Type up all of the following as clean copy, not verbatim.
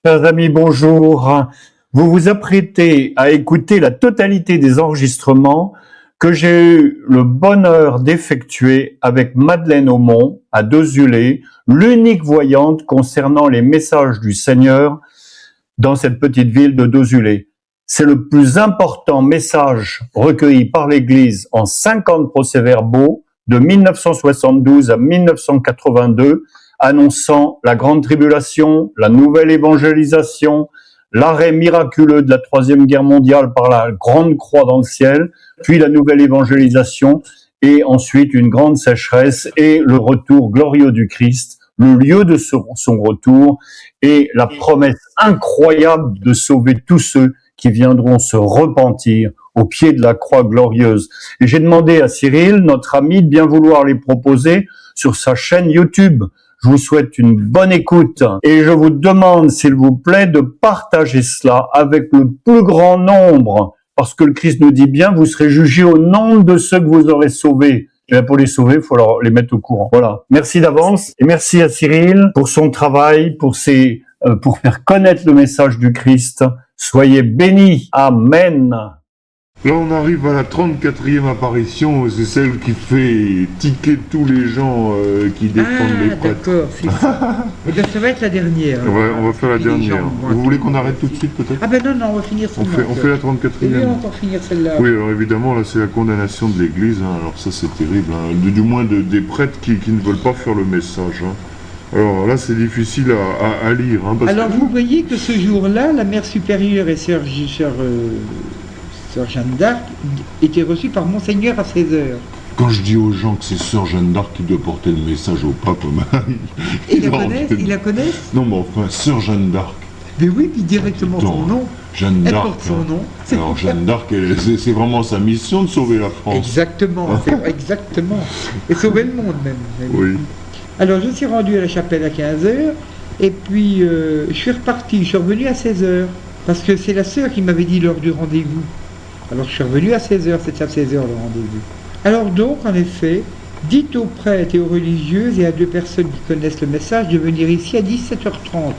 Chers amis, bonjour. Vous vous apprêtez à écouter la totalité des enregistrements que j'ai eu le bonheur d'effectuer avec Madeleine Aumont à Dozulé, l'unique voyante concernant les messages du Seigneur dans cette petite ville de Dozulé. C'est le plus important message recueilli par l'Église en 50 procès-verbaux de 1972 à 1982, annonçant la grande tribulation, la nouvelle évangélisation, l'arrêt miraculeux de la Troisième Guerre mondiale par la grande croix dans le ciel, puis la nouvelle évangélisation, et ensuite une grande sécheresse et le retour glorieux du Christ, le lieu de son retour, et la promesse incroyable de sauver tous ceux qui viendront se repentir au pied de la croix glorieuse. Et j'ai demandé à Cyril, notre ami, de bien vouloir les proposer sur sa chaîne YouTube. Je vous souhaite une bonne écoute et je vous demande, s'il vous plaît, de partager cela avec le plus grand nombre, parce que le Christ nous dit bien, vous serez jugés au nombre de ceux que vous aurez sauvés. Et bien pour les sauver, il faut les mettre au courant. Voilà. Merci d'avance et merci à Cyril pour son travail, pour faire connaître le message du Christ. Soyez bénis. Amen. Là, on arrive à la 34e apparition, c'est celle qui fait tiquer tous les gens qui défendent les prêtres. D'accord, c'est ça. Et bien, ça va être la dernière. On va faire la dernière. Vous voulez qu'on arrête tout de suite, peut-être? Ah ben non, on va finir celle-là. On fait la 34e. Et on va encore finir celle-là. Oui, alors évidemment, là, c'est la condamnation de l'Église. Hein. Alors ça, c'est terrible. Hein. Du moins, des prêtres qui ne veulent pas faire le message. Hein. Alors là, c'est difficile à lire. Hein, alors, vous voyez que ce jour-là, la mère supérieure et sœur Jeanne d'Arc était reçue par Monseigneur à 16h. Quand je dis aux gens que c'est sœur Jeanne d'Arc qui doit porter le message au pape, ils la connaissent? Non, mais enfin, sœur Jeanne d'Arc. Mais oui, puis directement son nom. Jeanne d'Arc. Elle porte son nom. Alors Jeanne d'Arc, c'est vraiment sa mission de sauver la France. Exactement, exactement. Et sauver le monde même. Oui. Alors je suis rendu à la chapelle à 15h, et puis je suis reparti, je suis revenu à 16h, parce que c'est la sœur qui m'avait dit l'heure du rendez-vous. Alors je suis revenu à 16h, c'était à 16h le rendez-vous. Alors donc, en effet, dites aux prêtres et aux religieuses et à 2 personnes qui connaissent le message de venir ici à 17h30.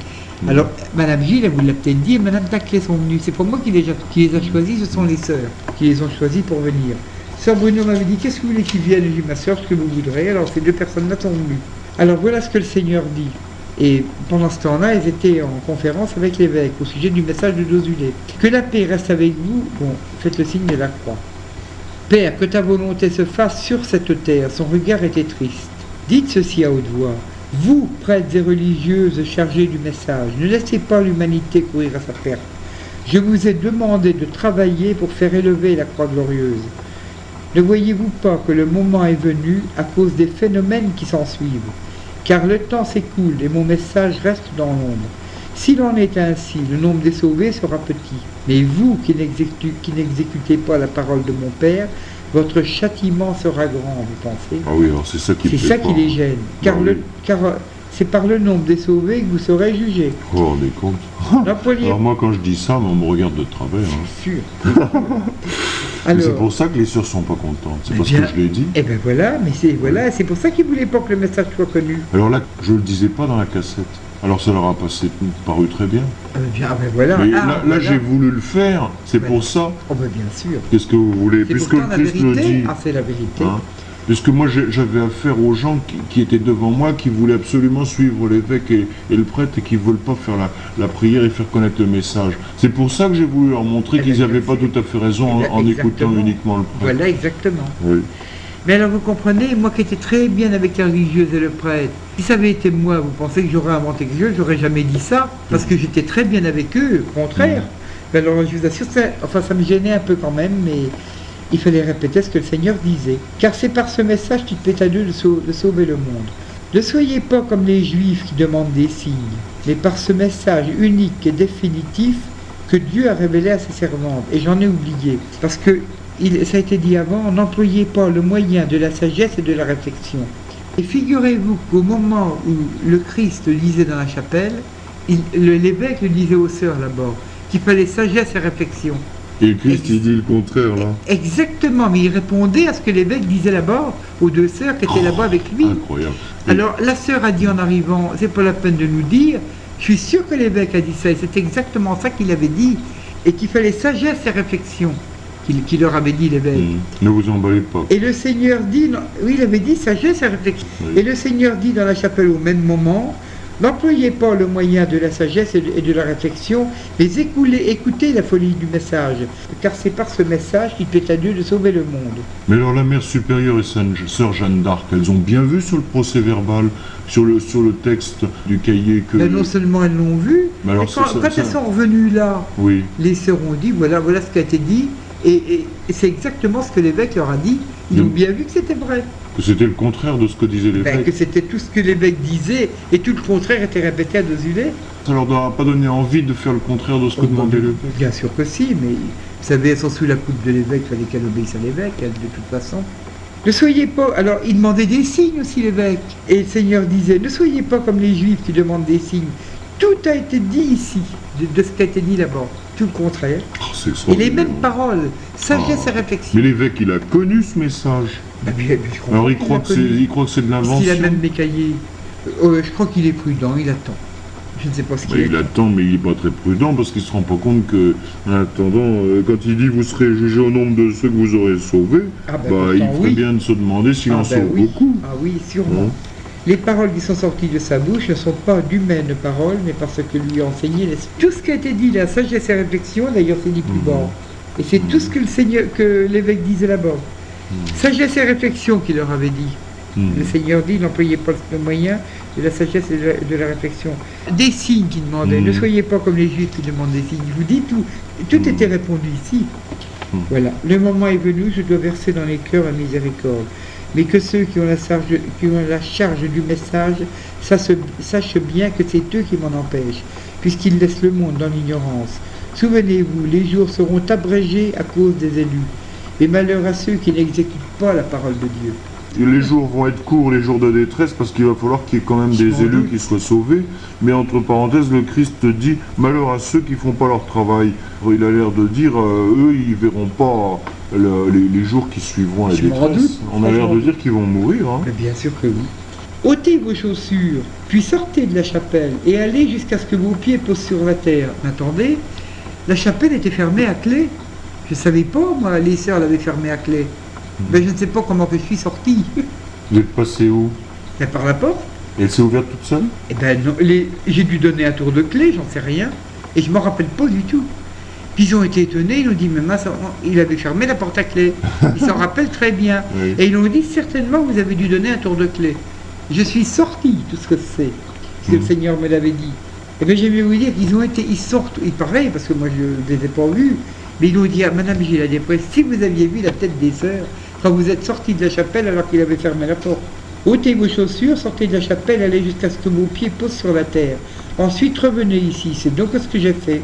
Alors, Madame Gilles, elle vous l'a peut-être dit, et Madame Taclé sont venues. C'est pas moi qui les a choisis, ce sont les sœurs qui les ont choisis pour venir. Sœur Bruno m'avait dit, qu'est-ce que vous voulez qu'ils viennent? J'ai dit, ma sœur, ce que vous voudrez. Alors ces 2 personnes-là sont venues. Alors voilà ce que le Seigneur dit. Et pendant ce temps-là, ils étaient en conférence avec l'évêque au sujet du message de Dozulé. Que la paix reste avec vous. Bon, faites le signe de la croix. Père, que ta volonté se fasse sur cette terre. Son regard était triste. Dites ceci à haute voix. Vous, prêtres et religieuses chargés du message, ne laissez pas l'humanité courir à sa perte. Je vous ai demandé de travailler pour faire élever la croix glorieuse. Ne voyez-vous pas que le moment est venu à cause des phénomènes qui s'en suivent? Car le temps s'écoule et mon message reste dans l'ombre. S'il en est ainsi, le nombre des sauvés sera petit. Mais vous qui n'exécutez pas la parole de mon Père, votre châtiment sera grand, vous pensez? Ah oui, alors c'est ça qui les gêne. Car c'est par le nombre des sauvés que vous serez jugés. Vous vous rendez compte? Alors moi, quand je dis ça, on me regarde de travers. Hein. C'est sûr. Alors, c'est pour ça que les sœurs sont pas contentes. C'est parce que je l'ai dit. Eh bien voilà, mais c'est pour ça qu'ils voulaient pas que le message soit connu. Alors là, je le disais pas dans la cassette. Alors ça leur a paru très bien. Voilà. Mais là j'ai voulu le faire, c'est pour ça. Oh bien sûr. Qu'est-ce que vous voulez? Puisque le Christ le dit. Ah, c'est la vérité. Hein? Puisque moi j'avais affaire aux gens qui étaient devant moi, qui voulaient absolument suivre l'évêque et le prêtre et qui ne veulent pas faire la prière et faire connaître le message. C'est pour ça que j'ai voulu leur montrer qu'ils n'avaient pas tout à fait raison en écoutant uniquement le prêtre. Voilà, exactement. Oui. Mais alors vous comprenez, moi qui étais très bien avec la religieuse et le prêtre, si ça avait été moi, vous pensez que j'aurais inventé quelque chose? J'aurais jamais dit ça, parce que j'étais très bien avec eux, au contraire. Mais alors je vous assure, ça me gênait un peu quand même, mais il fallait répéter ce que le Seigneur disait. Car c'est par ce message qu'il plaît à Dieu de sauver le monde. Ne soyez pas comme les Juifs qui demandent des signes, mais par ce message unique et définitif que Dieu a révélé à ses servantes. Et j'en ai oublié, parce que ça a été dit avant, n'employez pas le moyen de la sagesse et de la réflexion. Et figurez-vous qu'au moment où le Christ lisait dans la chapelle, l'évêque le disait aux sœurs là-bas, qu'il fallait sagesse et réflexion. Et le Christ, il dit le contraire, là. Exactement, mais il répondait à ce que l'évêque disait là-bas, aux 2 sœurs qui étaient là-bas avec lui. Incroyable. Alors, la sœur a dit en arrivant, c'est pas la peine de nous dire, Je suis sûr que l'évêque a dit ça, et c'est exactement ça qu'il avait dit, et qu'il fallait sagesse et réflexion, qu'il leur avait dit l'évêque. Ne vous emballez pas. Et le Seigneur dit, oui, il avait dit sagesse et réflexion. Oui. Et le Seigneur dit dans la chapelle au même moment, n'employez pas le moyen de la sagesse et de la réflexion, mais écoutez la folie du message, car c'est par ce message qu'il plaît à Dieu de sauver le monde. Mais alors la mère supérieure et sœur Jeanne d'Arc, elles ont bien vu sur le procès verbal, sur le texte du cahier que... Ben non seulement elles l'ont vu, Mais alors, mais quand elles sont revenues là, Oui. les sœurs ont dit, voilà ce qui a été dit, et c'est exactement ce que l'évêque leur a dit. Ils ont bien vu que c'était vrai. Que c'était le contraire de ce que disait Ben, l'évêque. que c'était tout ce que l'évêque disait, et tout le contraire était répété à Dosulé. Ça leur a pas donné envie de faire le contraire de ce que demandait l'évêque. Bien sûr que si, mais vous savez, elles sont sous la coupe de l'évêque, il fallait qu'elle obéisse à l'évêque, de toute façon. Ne soyez pas... Alors, il demandait des signes aussi, l'évêque. Et le Seigneur disait, ne soyez pas comme les Juifs qui demandent des signes. Tout a été dit ici, de ce qui a été dit là-bas. Tout le contraire. Oh, c'est Et les extraordinaire. mêmes paroles, sagesse et réflexion. Mais l'évêque, il a connu ce message. Ben, je comprends Alors il qu'il croit a que c'est connu. de l'invention. S'il a même mes cahiers, je crois qu'il est prudent, il attend. Je ne sais pas ce qu'il Mais il attend, mais il n'est pas très prudent parce qu'il ne se rend pas compte que, en attendant, quand il dit vous serez jugé au nombre de ceux que vous aurez sauvés, Ah ben, il pourtant, ferait oui. bien de se demander s'il en Ah ben sauve oui. beaucoup. Ah oui, sûrement. Hein. Les paroles qui sont sorties de sa bouche ne sont pas d'humaines paroles, mais parce que lui a enseigné l'esprit. Tout ce qui a été dit, la sagesse et réflexion, d'ailleurs c'est dit plus bas. Et c'est tout ce que que l'évêque disait là-bas. Sagesse et réflexion qu'il leur avait dit. Le Seigneur dit, n'employez pas le moyen de la sagesse et de la réflexion. Des signes qu'il demandait. Ne soyez pas comme les Juifs qui demandent des signes. Je vous dis, tout était répondu ici. Voilà. Le moment est venu, je dois verser dans les cœurs la miséricorde. Mais que ceux qui ont la charge du message sachent bien que c'est eux qui m'en empêchent, puisqu'ils laissent le monde dans l'ignorance. Souvenez-vous, les jours seront abrégés à cause des élus. Et malheur à ceux qui n'exécutent pas la parole de Dieu. Et les jours vont être courts, les jours de détresse, parce qu'il va falloir qu'il y ait quand même des élus qui soient sauvés. Mais entre parenthèses, le Christ dit malheur à ceux qui font pas leur travail. Il a l'air de dire eux, ils verront pas les jours qui suivront la Je m'en détresse. doute. On a l'air de dire qu'ils vont mourir. Hein. Mais bien sûr que oui. Ôtez vos chaussures, puis sortez de la chapelle et allez jusqu'à ce que vos pieds posent sur la terre. Mais attendez, la chapelle était fermée à clé. Je ne savais pas, moi, les sœurs l'avaient fermée à clé. Ben, je ne sais pas comment je suis sorti. Vous êtes passé où? Ben, par la porte. Et elle s'est ouverte toute seule? Eh ben, non, j'ai dû donner un tour de clé, j'en sais rien. Et je ne m'en rappelle pas du tout. Puis ils ont été étonnés, ils ont dit, mais mince, il avait fermé la porte à clé. Ils s'en rappellent très bien. Oui. Et ils ont dit, certainement, vous avez dû donner un tour de clé. Je suis sorti, tout ce que c'est. Ce que le Seigneur me l'avait dit. Et bien, j'aime vous dire qu'ils sortent, ils parlaient, parce que moi, je ne les ai pas vus. Mais ils ont dit, ah, Madame Gilles, si vous aviez vu la tête des sœurs, quand vous êtes sortis de la chapelle alors qu'il avait fermé la porte. Ôtez vos chaussures, sortez de la chapelle, allez jusqu'à ce que vos pieds posent sur la terre. Ensuite, revenez ici. C'est donc ce que j'ai fait.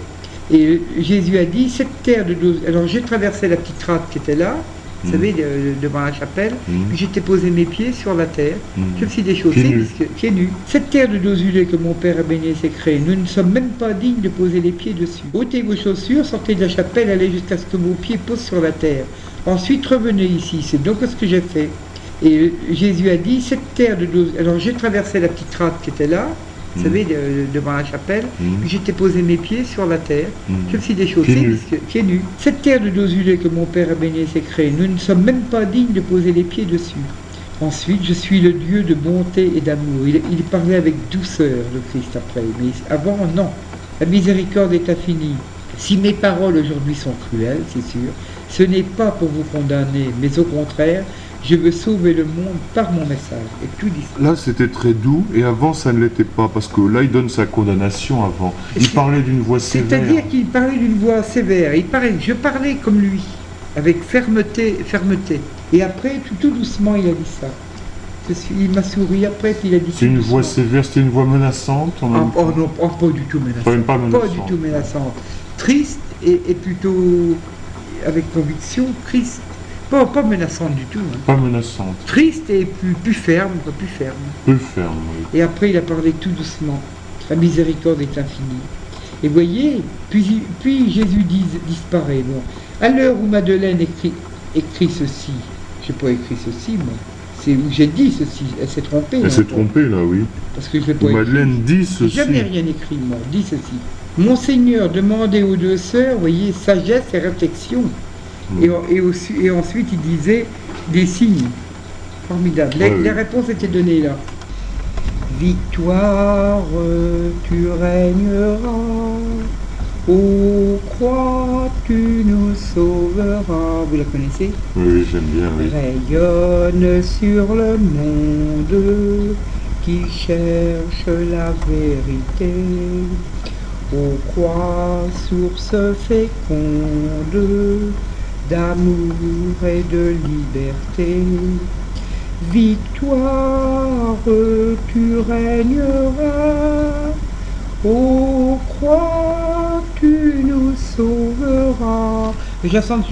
Et Jésus a dit, cette terre de 12... Alors j'ai traversé la petite rade qui était là, vous savez, devant la chapelle, puis j'étais posé mes pieds sur la terre, je me suis déchaussé, pieds nus. Cette terre de Dosulé que mon père a béni s'est créée, nous ne sommes même pas dignes de poser les pieds dessus. Ôtez vos chaussures, sortez de la chapelle, allez jusqu'à ce que vos pieds posent sur la terre. Ensuite, revenez ici. C'est donc ce que j'ai fait. Et Jésus a dit, cette terre de 12... Alors j'ai traversé la petite rade qui était là, vous savez, devant la chapelle, puis j'étais posé mes pieds sur la terre, je me suis déchaussé, pieds nus. Cette terre de Dosulé que mon père a béni s'est créée, nous ne sommes même pas dignes de poser les pieds dessus. Ensuite, je suis le Dieu de bonté et d'amour. Il parlait avec douceur, le Christ, après, mais avant, non. La miséricorde est infinie. Si mes paroles aujourd'hui sont cruelles, c'est sûr, ce n'est pas pour vous condamner, mais au contraire, je veux sauver le monde par mon message. Et tout dit ça. Là, c'était très doux, et avant, ça ne l'était pas, parce que là, il donne sa condamnation avant. Il parlait d'une voix sévère. C'est-à-dire qu'il parlait d'une voix sévère. Je parlais comme lui, avec fermeté. Et après, tout doucement, il a dit ça. Il m'a souri après, puis il a dit ça. C'est une voix sévère, c'était une voix menaçante en même temps. Oh non, pas du tout menaçante. Même pas menaçante. Pas du tout menaçante. Triste et plutôt avec conviction, triste. Pas menaçante du tout. Hein. Pas menaçante. Triste et plus ferme, plus ferme. Plus ferme, oui. Et après, il a parlé tout doucement. La miséricorde est infinie. Et voyez, puis Jésus disparaît. Bon. À l'heure où Madeleine écrit ceci, je n'ai pas écrit ceci, moi. c'est où j'ai dit ceci. Elle s'est trompée. Elle s'est trompée là, oui. Parce que je vais pas Madeleine dit ceci. jamais rien écrit, moi. Dit ceci. Monseigneur demandait aux deux sœurs, vous voyez, sagesse et réflexion. Et ensuite, il disait des signes. Formidable. Les réponses étaient données là. Victoire, tu régneras. Ô croix, tu nous sauveras. Vous la connaissez? Oui, j'aime bien, oui. Rayonne sur le monde qui cherche la vérité. Ô croix, source féconde d'amour et de liberté. Victoire, tu régneras. Ô croix, tu nous sauveras. Je la chante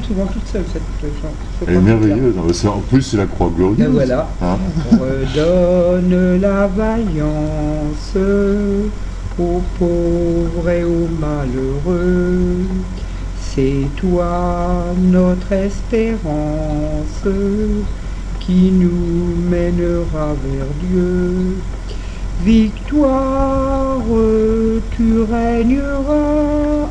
souvent toute seule, cette chanson. Elle est merveilleuse. En plus, c'est la croix glorieuse. Et voilà. Hein? Redonne la vaillance aux pauvres et aux malheureux. C'est toi notre espérance qui nous mènera vers Dieu. Victoire, tu régneras.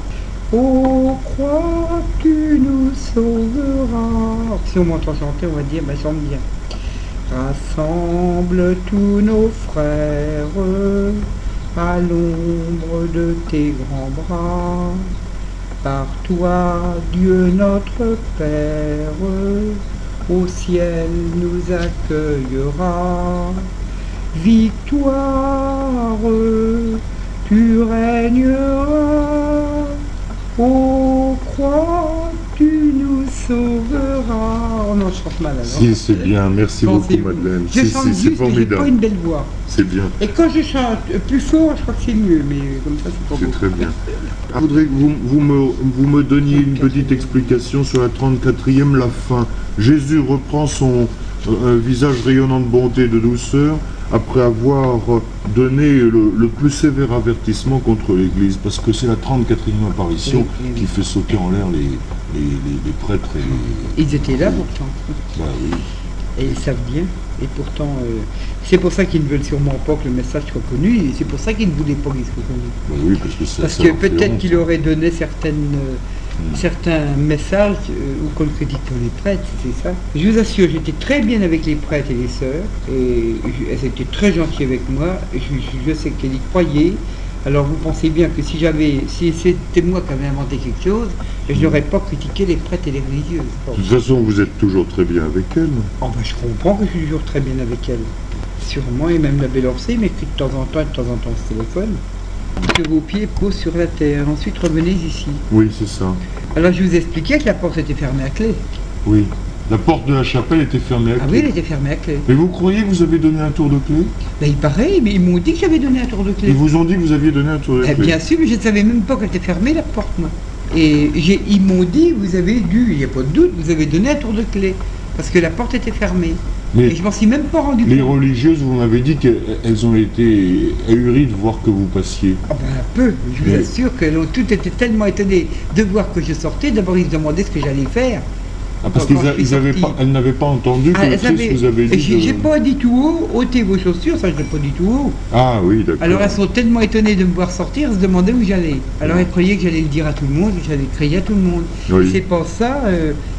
Ô croix, tu nous sauveras. Si on m'entend chanter, on va dire, bah chante bien. Rassemble tous nos frères à l'ombre de tes grands bras. Par toi, Dieu notre Père, au ciel nous accueillera. Victoire, tu régneras. Ô croix, tu nous sauveras. Oh non, je chante mal alors. Si, c'est bien. Merci beaucoup, Madeleine. Je chante c'est juste, mais j'ai formidable. pas une belle voix. C'est bien. Et quand je chante plus fort, je crois que c'est mieux, mais comme ça, c'est pas C'est beau. très bien. Je voudrais que vous me donniez une petite explication sur la 34e, la fin. Jésus reprend son visage rayonnant de bonté et de douceur après avoir donné le plus sévère avertissement contre l'Église, parce que c'est la 34e apparition qui fait sauter en l'air les prêtres et les... Ils étaient là pourtant. Bah, oui. Et ils savent bien. Et pourtant, c'est pour ça qu'ils ne veulent sûrement pas que le message soit connu. Et c'est pour ça qu'ils ne voulaient pas qu'il soit connu. Bah oui, parce que ça, Parce ça que leur fait peut-être honte. qu'il aurait donné certains messages ou qu'on critique les prêtres, c'est ça. Je vous assure, j'étais très bien avec les prêtres et les sœurs. Et elles étaient très gentilles avec moi. Je sais qu'elles y croyaient. Alors vous pensez bien que si c'était moi qui avais inventé quelque chose, je n'aurais pas critiqué les prêtres et les religieuses. De toute façon, vous êtes toujours très bien avec elle. Oh ben, je comprends que je suis toujours très bien avec elle. Sûrement, et même la belle Orsay m'écrit de temps en temps ce téléphone. Que vos pieds posent sur la terre, ensuite revenez ici. Oui, c'est ça. Alors je vous expliquais que la porte était fermée à clé. Oui. La porte de la chapelle était fermée à clé. Ah oui, elle était fermée à clé. Mais vous croyez que vous avez donné un tour de clé? Ben, il paraît, mais ils m'ont dit que j'avais donné un tour de clé. Ils vous ont dit que vous aviez donné un tour de clé? Bien sûr, mais je ne savais même pas qu'elle était fermée, la porte, moi. Et ils m'ont dit, vous avez dû, il n'y a pas de doute, vous avez donné un tour de clé. Parce que la porte était fermée. Mais et je m'en suis même pas rendu compte. les religieuses, vous m'avez dit qu'elles ont été ahuries de voir que vous passiez. Ah ben un peu, je vous assure qu'elles ont toutes été tellement étonnées de voir que je sortais. D'abord, ils se demandaient ce que j'allais faire. Ah, parce Quand je suis sorti. elles n'avaient pas entendu que le Christ vous avait dit. J'ai pas dit tout haut, ôtez vos chaussures, ça je l'ai pas dit tout haut. Ah oui, d'accord. Alors elles sont tellement étonnées de me voir sortir, elles se demandaient où j'allais. Alors elles croyaient que j'allais le dire à tout le monde, que j'allais crier à tout le monde. Oui. C'est pas ça.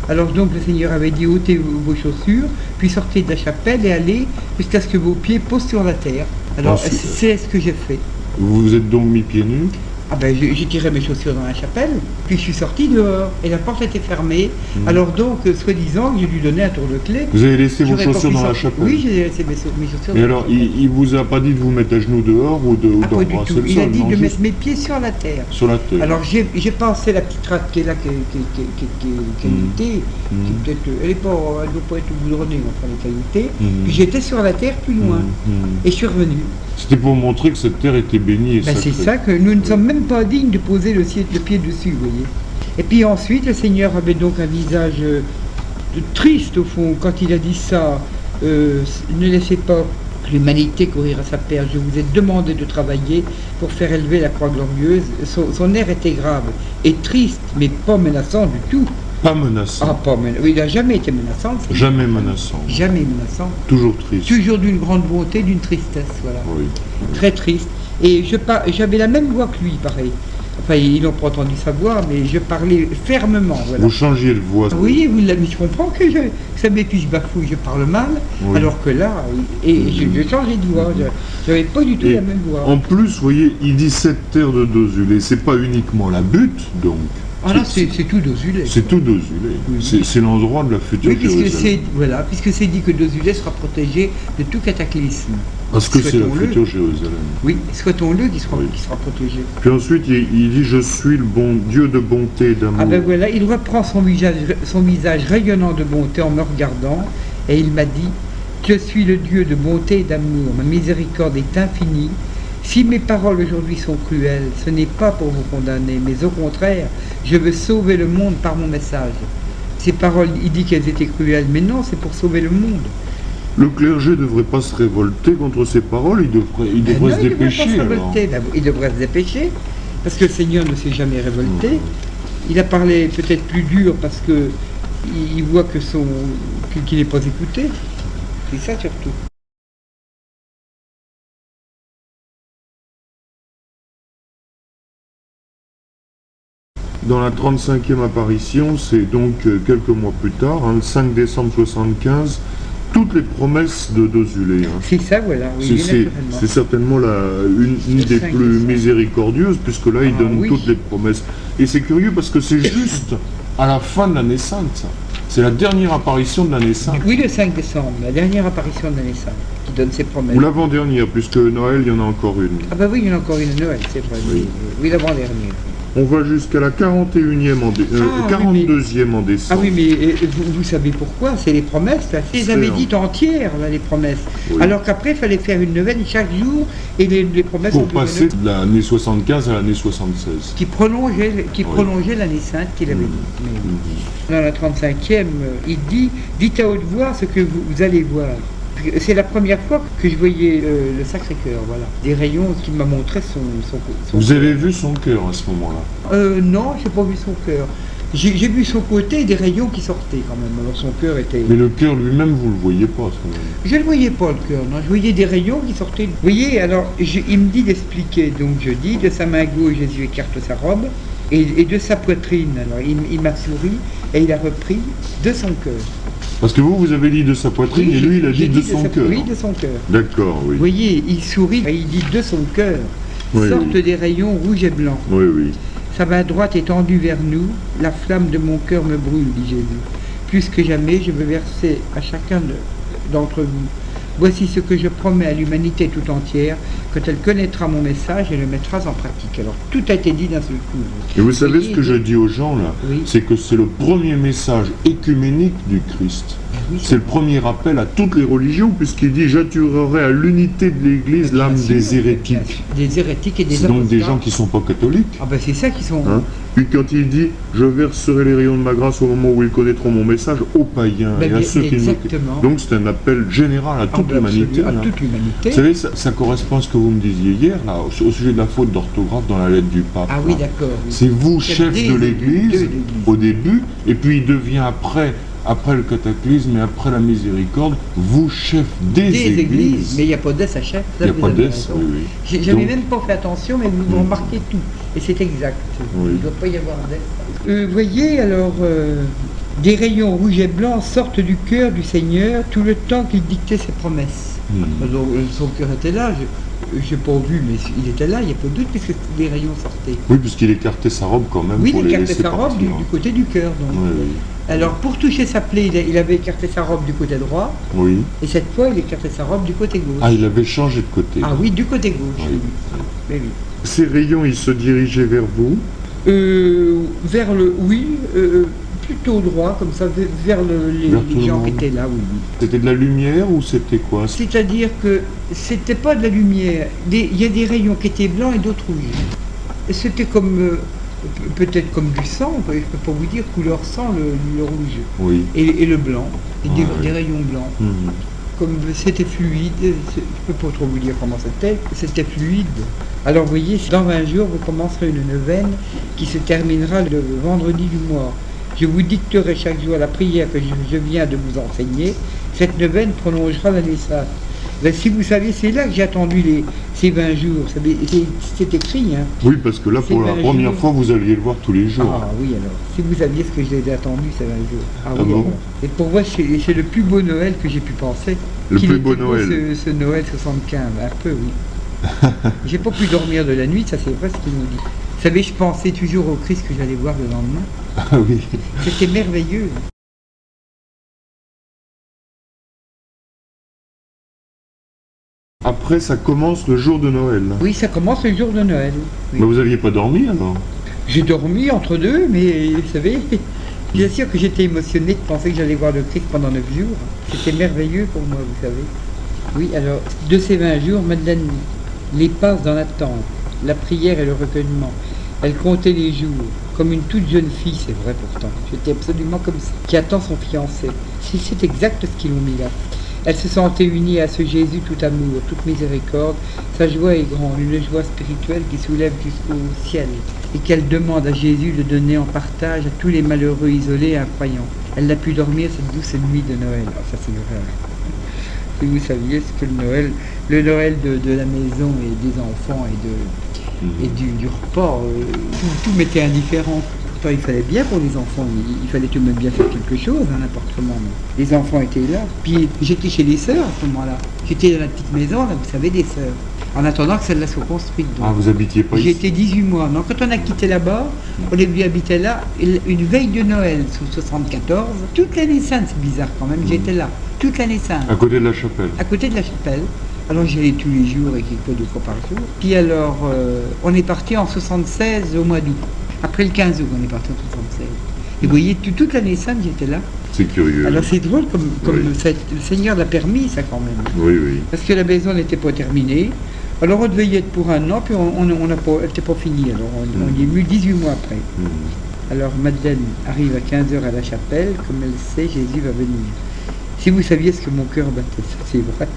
Alors donc le Seigneur avait dit ôtez vos chaussures, puis sortez de la chapelle et allez jusqu'à ce que vos pieds posent sur la terre. Alors c'est ce que j'ai fait. Vous vous êtes donc mis pieds nus? Ah ben j'ai tiré mes chaussures dans la chapelle, puis je suis sorti dehors, et la porte était fermée. Alors donc, soi-disant, j'ai dû donner un tour de clé. Vous avez laissé vos J'aurais pas chaussures pu dans la sortir. chapelle? Oui, j'ai laissé mes chaussures Et dans alors, la chapelle. il vous a pas dit de vous mettre à genoux dehors ou Pas du d'embrasser tout. le Il sol? a dit non, de juste mettre mes pieds sur la terre. sur la terre. Alors j'ai pensé la petite rate qui est là, qui était, elle ne doit pas être goudronnée, enfin les qualités. Puis j'étais sur la terre plus loin, et je suis revenu. C'était pour montrer que cette terre était bénie et Ben, sacrée. c'est ça que nous ne sommes même pas dignes de poser le pied dessus, vous voyez. Et puis ensuite, le Seigneur avait donc un visage triste au fond quand il a dit ça. Ne laissez pas l'humanité courir à sa perte. Je vous ai demandé de travailler pour faire élever la croix glorieuse. Son air était grave et triste, mais pas menaçant du tout. Pas menaçant. Ah, pas menaçant. Il n'a jamais été menaçant. Jamais menaçant. Jamais menaçant. Toujours triste. Toujours d'une grande bonté, d'une tristesse, voilà. Oui. Très triste. Et j'avais la même voix que lui, pareil. Enfin, ils n'ont pas entendu sa voix, mais je parlais fermement, voilà. Vous changiez de voix. Oui, mais je comprends que ça m'épuise, je bafouille, je parle mal, Oui. alors que là, je changeais de voix, je n'avais pas du tout Et la même voix. En plus, vous voyez, il dit cette terre de Dozulé. C'est pas uniquement la butte, donc. Ah là, c'est tout Dozulé. C'est tout Dozulé. Oui. C'est l'endroit de la future Oui, Jérusalem. puisque c'est dit que Dozulé sera protégé de tout cataclysme. Parce que c'est la Souhaitons-le. future Jérusalem. Oui, souhaitons-le qu'il sera, Oui. qu'il sera protégé. Puis ensuite, il dit je suis le bon Dieu de bonté et d'amour. Ah ben voilà, il reprend son visage rayonnant de bonté en me regardant, et il m'a dit, je suis le Dieu de bonté et d'amour, ma miséricorde est infinie. Si mes paroles aujourd'hui sont cruelles, ce n'est pas pour vous condamner, mais au contraire, je veux sauver le monde par mon message. Ces paroles, il dit qu'elles étaient cruelles, mais non, c'est pour sauver le monde. Le clergé ne devrait pas se révolter contre ces paroles, il devrait Non, se il devrait pas dépêcher. se alors. révolter. Ben, il devrait se dépêcher, parce que le Seigneur ne s'est jamais révolté. Il a parlé peut-être plus dur parce que il voit qu'il n'est pas écouté. C'est ça surtout. Dans la 35e apparition, c'est donc quelques mois plus tard, hein, le 5 décembre 75, toutes les promesses de Dozulé. Hein. C'est ça, voilà, oui, naturellement. C'est certainement une Le des 5 plus décembre. miséricordieuses, puisque là, il Ah, donne oui. toutes les promesses. Et c'est curieux parce que c'est juste à la fin de l'année sainte, ça. C'est la dernière apparition de l'année sainte. Oui, le 5 décembre, la dernière apparition de l'année sainte, qui donne ses promesses. Ou l'avant-dernière, puisque Noël, il y en a encore une. Ah bah oui, il y en a encore une à Noël, c'est vrai. Oui. Oui, l'avant-dernière. On va jusqu'à la 41e oui, 42e en Ah décembre. oui, mais vous savez pourquoi? C'est les promesses, là. Ils avaient dit entières, là, les promesses. Oui. Alors qu'après, il fallait faire une neuvaine chaque jour, et les promesses Pour ont duré passer de l'année 75 à l'année 76. qui prolongeait l'année sainte qu'il avait dit. Mais dans la 35e, il dit, dites à haute voix ce que vous allez voir. C'est la première fois que je voyais le Sacré-Cœur, voilà. Des rayons qui m'a montré son Vous cœur. avez vu son cœur à ce moment-là. Non, j'ai pas vu son cœur. J'ai vu son côté des rayons qui sortaient quand même. Alors son cœur était... Mais le cœur lui-même, vous le voyez pas à ce moment-là. Je ne voyais pas le cœur, non. Je voyais des rayons qui sortaient. Vous voyez, alors il me dit d'expliquer. Donc je dis, de sa main gauche, Jésus écarte sa robe. Et de sa poitrine, alors il m'a souri et il a repris de son cœur. Parce que vous avez dit de sa poitrine et lui, il a j'ai dit de son cœur. Oui, de son cœur. D'accord, oui. Vous voyez, il sourit et il dit de son cœur. Oui, Sortent oui. des rayons rouges et blancs. Oui, oui. Sa main droite est tendue vers nous, la flamme de mon cœur me brûle, dit Jésus. Plus que jamais, je veux verser à chacun d'entre vous. Voici ce que je promets à l'humanité tout entière, quand elle connaîtra mon message et le mettra en pratique. Alors tout a été dit d'un seul coup. Et vous savez voyez, ce que je dis aux gens là, Oui. c'est que c'est le premier message écuménique du Christ. Oui, C'est le premier appel à toutes les religions, puisqu'il dit « J'attirerai à l'unité de l'Église l'âme bien sûr, des hérétiques Des hérétiques et ». des C'est donc des apostats. gens qui ne sont pas catholiques. Ah ben c'est ça qui sont... Hein. Puis quand il dit « Je verserai les rayons de ma grâce au moment où ils connaîtront mon message aux païens Ben et à bien, ceux qui me... exactement. Donc c'est un appel général à toute Ah ben, l'humanité. absolument, à hein. toute l'humanité. Vous savez, ça correspond à ce que vous me disiez hier, là, au sujet de la faute d'orthographe dans la lettre du pape. Ah oui, là. d'accord. oui. C'est vous, C'est chef des- de de l'Église, l'Église. au début, et puis il devient après le cataclysme et après la miséricorde, vous, chef des églises. Mais il n'y a pas d'S à chef. Il n'y a pas d'S, raison. oui, oui. J'avais Donc- même pas fait attention, mais vous Mm. remarquez tout. Et c'est exact. Oui. Il ne doit pas y avoir d'S. Vous voyez, alors, des rayons rouges et blancs sortent du cœur du Seigneur tout le temps qu'il dictait ses promesses. Mm. Alors, son cœur était là. Je n'ai pas vu, mais il était là, il n'y a pas de doute, puisque les rayons sortaient. Oui, puisqu'il écartait sa robe quand même Oui, pour il les écartait laisser sa robe partir. du côté du cœur. Donc. Oui, oui. Alors, pour toucher sa plaie, il avait écarté sa robe du côté droit, Oui. et cette fois, il écartait sa robe du côté gauche. Ah, il avait changé de côté. Ah oui, du côté gauche. Oui. Oui. Oui, oui. Ces rayons, ils se dirigeaient vers vous. Vers le... Oui, plutôt droit, comme ça, vers les Vers tout le gens monde. qui étaient là, oui. oui. C'était de la lumière ou c'était quoi? C'est-à-dire que c'était pas de la lumière. Il y a des rayons qui étaient blancs et d'autres rouges. Et c'était comme... peut-être comme du sang, je ne peux pas vous dire couleur sang, le rouge. Oui. Et le blanc, et des, Ah, oui. des rayons blancs. Mhm. Comme c'était fluide, je ne peux pas trop vous dire comment c'était fluide. Alors vous voyez, dans 20 jours, vous commencerez une neuvaine qui se terminera le vendredi du mois. Je vous dicterai chaque jour la prière que je viens de vous enseigner. Cette neuvaine prolongera l'année sainte. Ben, si vous savez, c'est là que j'ai attendu ces 20 jours. Vous savez, c'est écrit. Hein. Oui, parce que là, pour la première fois, vous alliez le voir tous les jours. Ah oui, alors. Si vous saviez ce que je les ai attendus, ces 20 jours. Ah oui, bon alors. Et pour moi, c'est le plus beau Noël que j'ai pu penser. Le plus beau Noël. Ce Noël 75, un peu, oui. J'ai pas pu dormir de la nuit, ça c'est vrai ce qu'il nous dit. Vous savez, je pensais toujours au Christ que j'allais voir le lendemain. Ah oui. C'était merveilleux. Après, ça commence le jour de Noël. Oui, ça commence le jour de Noël. Oui. Mais vous aviez pas dormi alors? J'ai dormi entre deux, mais vous savez, bien sûr que j'étais émotionné de penser que j'allais voir le Christ pendant 9 jours. C'était merveilleux pour moi, vous savez. Oui, alors, de ces 20 jours, Madeleine les passe dans l'attente, la prière et le recueillement. Elle comptait les jours, comme une toute jeune fille, c'est vrai pourtant. J'étais absolument comme ça, qui attend son fiancé. C'est exact ce qu'ils ont mis là. Elle se sentait unie à ce Jésus tout amour, toute miséricorde. Sa joie est grande, une joie spirituelle qui soulève jusqu'au ciel et qu'elle demande à Jésus de donner en partage à tous les malheureux isolés et incroyants. Elle n'a pu dormir cette douce nuit de Noël. Ah, ça c'est vrai. Si vous saviez ce que le Noël de la maison et des enfants et du repas, tout m'était indifférent. Pourtant, il fallait bien pour les enfants, il fallait tout de même bien faire quelque chose, hein, n'importe comment. Mais les enfants étaient là. Puis j'étais chez les sœurs à ce moment-là. J'étais dans la petite maison, là, vous savez, des sœurs. En attendant que celle-là soit construite. Donc. Ah, vous habitiez pas ici? J'étais 18 mois. Donc quand on a quitté là-bas, on est venu habiter là, une veille de Noël sous 74, toute l'année sainte, c'est bizarre quand même, j'étais là, toute l'année sainte. À côté de la chapelle? À côté de la chapelle. Alors j'y allais tous les jours et quelques 2 fois par jour. Puis alors, on est parti en 76 au mois d'août. Après le 15 août, on est parti en 76. Et vous voyez, toute l'année sainte, j'étais là. C'est curieux. Alors c'est drôle comme Oui. le Seigneur l'a permis, ça quand même. Oui, oui. Parce que la maison n'était pas terminée. Alors on devait y être pour un an, puis elle n'était pas finie. Alors on y est venu 18 mois après. Alors Madeleine arrive à 15h à la chapelle, comme elle sait, Jésus va venir. Si vous saviez ce que mon cœur battait, ça c'est vrai.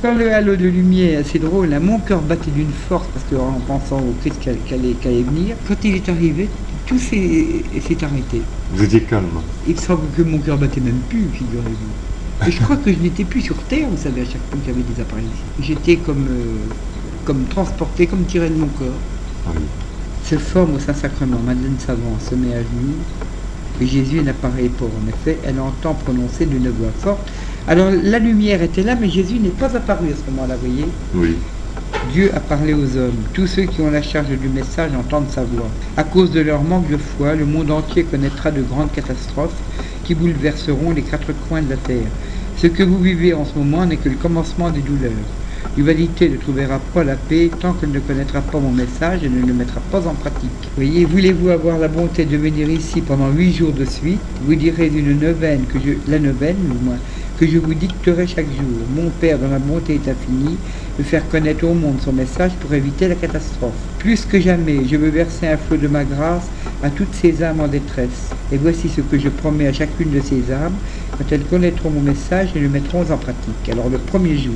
Quand le halo de lumière, c'est drôle, là, mon cœur battait d'une force, parce qu'en pensant au Christ qui allait venir, quand il est arrivé, tout s'est arrêté. Vous étiez calme? Il me semble que mon cœur battait même plus, figurez-vous. Et je crois que je n'étais plus sur terre, vous savez, à chaque fois qu'il y avait des apparitions. J'étais comme transporté, comme tiré de mon corps. Ah oui. Se forme au Saint-Sacrement, Madeleine Savant se met à genoux, et Jésus n'apparaît pas. En effet, elle entend prononcer d'une voix forte. Alors la lumière était là, mais Jésus n'est pas apparu à ce moment-là, vous voyez. Oui. Dieu a parlé aux hommes. Tous ceux qui ont la charge du message entendent sa voix. À cause de leur manque de foi, le monde entier connaîtra de grandes catastrophes qui bouleverseront les 4 coins de la terre. Ce que vous vivez en ce moment n'est que le commencement des douleurs. L'humanité ne trouvera pas la paix tant qu'elle ne connaîtra pas mon message et ne le mettra pas en pratique. Voyez, voulez-vous avoir la bonté de venir ici pendant 8 jours de suite? Vous direz d'une neuvaine la neuvaine, ou moins, que je vous dicterai chaque jour. Mon Père, dont la bonté est infinie, veut faire connaître au monde son message pour éviter la catastrophe. Plus que jamais, je veux verser un flot de ma grâce à toutes ces âmes en détresse. Et voici ce que je promets à chacune de ces âmes, quand elles connaîtront mon message et le mettront en pratique. Alors le premier jour...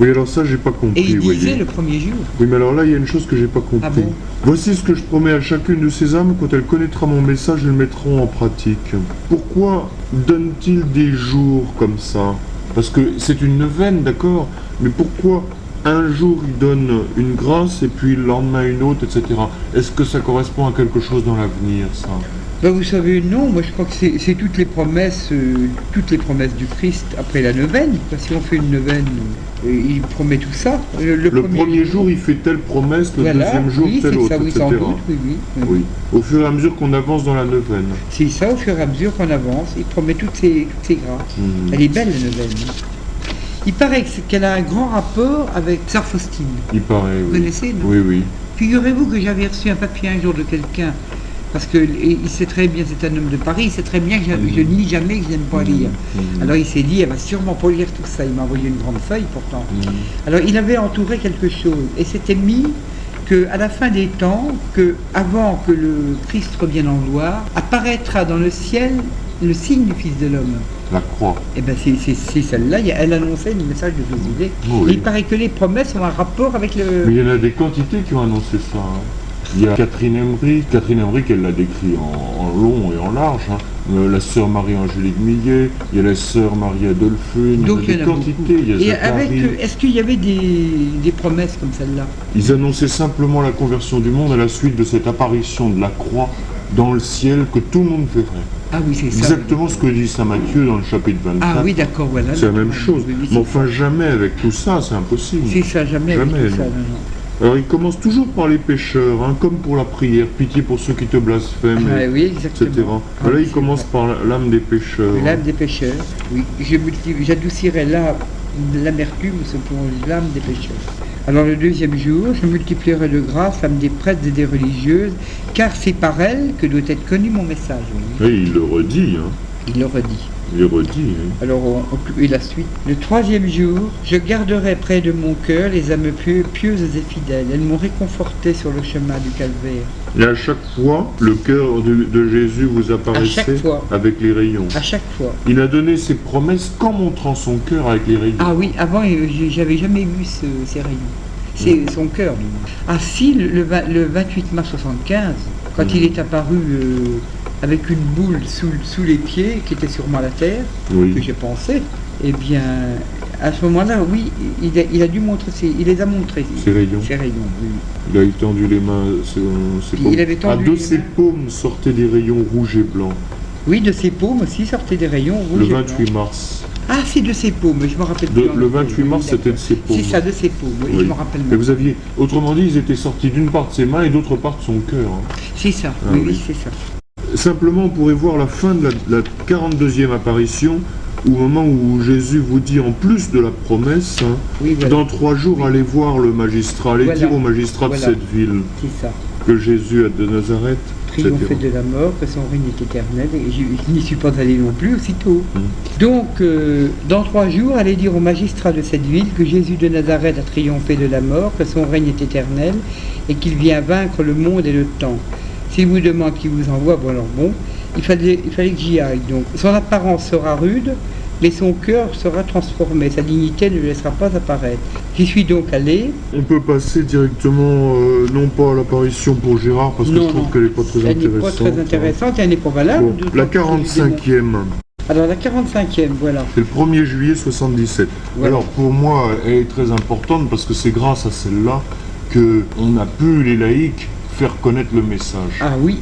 Oui, alors ça, j'ai pas compris. Et il voyez. disait le premier jour. Oui, mais alors là, il y a une chose que j'ai pas compris. Ah bon? Voici ce que je promets à chacune de ces âmes, quand elle connaîtra mon message, elles le mettront en pratique. Pourquoi donne-t-il des jours comme ça? Parce que c'est une neuvaine, d'accord, mais pourquoi un jour il donne une grâce et puis le lendemain une autre, etc. Est-ce que ça correspond à quelque chose dans l'avenir, ça? Ben vous savez, non, moi je crois que c'est toutes les promesses du Christ après la neuvaine. Si on fait une neuvaine, il promet tout ça. Le premier jour, il fait telle promesse, le deuxième jour, oui, telle autre, ça, oui, etc. sans doute, oui. Oui. Au fur et à mesure qu'on avance dans la neuvaine. C'est ça, au fur et à mesure qu'on avance, il promet toutes ces grâces. Elle est belle, la neuvaine. Il paraît qu'elle a un grand rapport avec Sœur Faustine. Il paraît, Vous connaissez, non? Oui, oui. Figurez-vous que j'avais reçu un papier un jour de quelqu'un, parce qu'il sait très bien, c'est un homme de Paris, il sait très bien que je ne lis jamais, que je n'aime pas lire. Alors il s'est dit, elle va sûrement pas lire tout ça. Il m'a envoyé une grande feuille pourtant. Alors il avait entouré quelque chose, et c'était mis qu'à la fin des temps, avant que le Christ revienne en gloire, apparaîtra dans le ciel le signe du Fils de l'homme. La croix. Et bien c'est celle-là, elle annonçait le message de Jésus. Oui. Il paraît que les promesses ont un rapport avec le... Mais il y en a des quantités qui ont annoncé ça. Hein. Il y a Catherine Emmerich. Catherine Emmerich, elle l'a décrit en long et en large. Hein. La sœur Marie-Angélique Millet, il y a la sœur Marie-Adolphine, Donc, il y a des quantités, il y a et avec, Zacharie. est-ce qu'il y avait des promesses comme celle-là? Ils annonçaient simplement la conversion du monde à la suite de cette apparition de la croix dans le ciel que tout le monde verrait. Ah oui, c'est ça. Exactement ce que dit saint Matthieu dans le chapitre 24. Ah oui, d'accord, voilà. C'est la même chose. Oui, Mais enfin, jamais avec tout ça, c'est impossible. c'est ça, jamais avec Jamais, tout ça, non. non. Alors il commence toujours par les pécheurs, hein, comme pour la prière, pitié pour ceux qui te blasphèment, Ah, oui, etc. exactement. Ah, Là il c'est commence vrai. par l'âme des pécheurs. hein. L'âme des pécheurs, oui. J'adoucirai l'amertume pour l'âme des pécheurs. Alors le deuxième jour, je multiplierai de grâce l'âme des prêtres et des religieuses, car c'est par elles que doit être connu mon message. Oui. Et il le redit, hein. Il le redit. Il le redit. hein. Alors, et la suite. Le troisième jour, je garderai près de mon cœur les âmes pieuses et fidèles. Elles m'ont réconforté sur le chemin du calvaire. Et à chaque fois, le cœur de Jésus vous apparaissait chaque fois. avec les rayons. À chaque fois. Il a donné ses promesses qu'en montrant son cœur avec les rayons. Ah oui, avant, j'avais jamais vu ces rayons. C'est son cœur, lui. Ah si, le 28 mars 75, quand il est apparu avec une boule sous les pieds, qui était sûrement la terre, Oui. que j'ai pensé, eh bien, à ce moment-là, oui, il a dû montrer, il les a montrés. Ces rayons. Ces rayons, oui. Il a étendu les mains, ses paumes. Il avait tendu De les ses mains. paumes sortaient des rayons rouges et blancs. Oui, de ses paumes aussi sortaient des rayons rouges Le et blancs. 28 mars. Ah, c'est de ses paumes, je me rappelle plus. Le 28 mars, c'était de ses paumes. C'est ça, de ses paumes, oui, je me rappelle Et même. vous aviez, autrement dit, ils étaient sortis d'une part de ses mains et d'autre part de son cœur. hein. C'est ça, Ah oui, oui. c'est ça. Simplement, on pourrait voir la fin de la 42e apparition, au moment où Jésus vous dit, en plus de la promesse, hein, Oui, voilà. dans 3 jours, Oui. allez voir le magistrat, allez Voilà. dire au magistrat Voilà. de cette ville C'est ça. que Jésus de Nazareth, Triompher etc. de la mort, que son règne est éternel, et je n'y suis pas allé non plus aussitôt. Donc, dans 3 jours, allez dire au magistrat de cette ville que Jésus de Nazareth a triomphé de la mort, que son règne est éternel, et qu'il vient vaincre le monde et le temps. S'il vous demande qui vous envoie, bon alors bon, il fallait que j'y aille. Donc, son apparence sera rude, mais son cœur sera transformé, sa dignité ne le laissera pas apparaître. J'y suis donc allé. On peut passer directement, non pas à l'apparition pour Gérard, parce que Non, je trouve non. qu'elle n'est pas très Elle n'est intéressante. pas très intéressante et elle n'est pas valable. Bon, la 45e, Alors la 45e, voilà. c'est le 1er juillet 77. Voilà. Alors pour moi, elle est très importante parce que c'est grâce à celle-là qu'on a pu, les laïcs, faire connaître le message. Ah oui.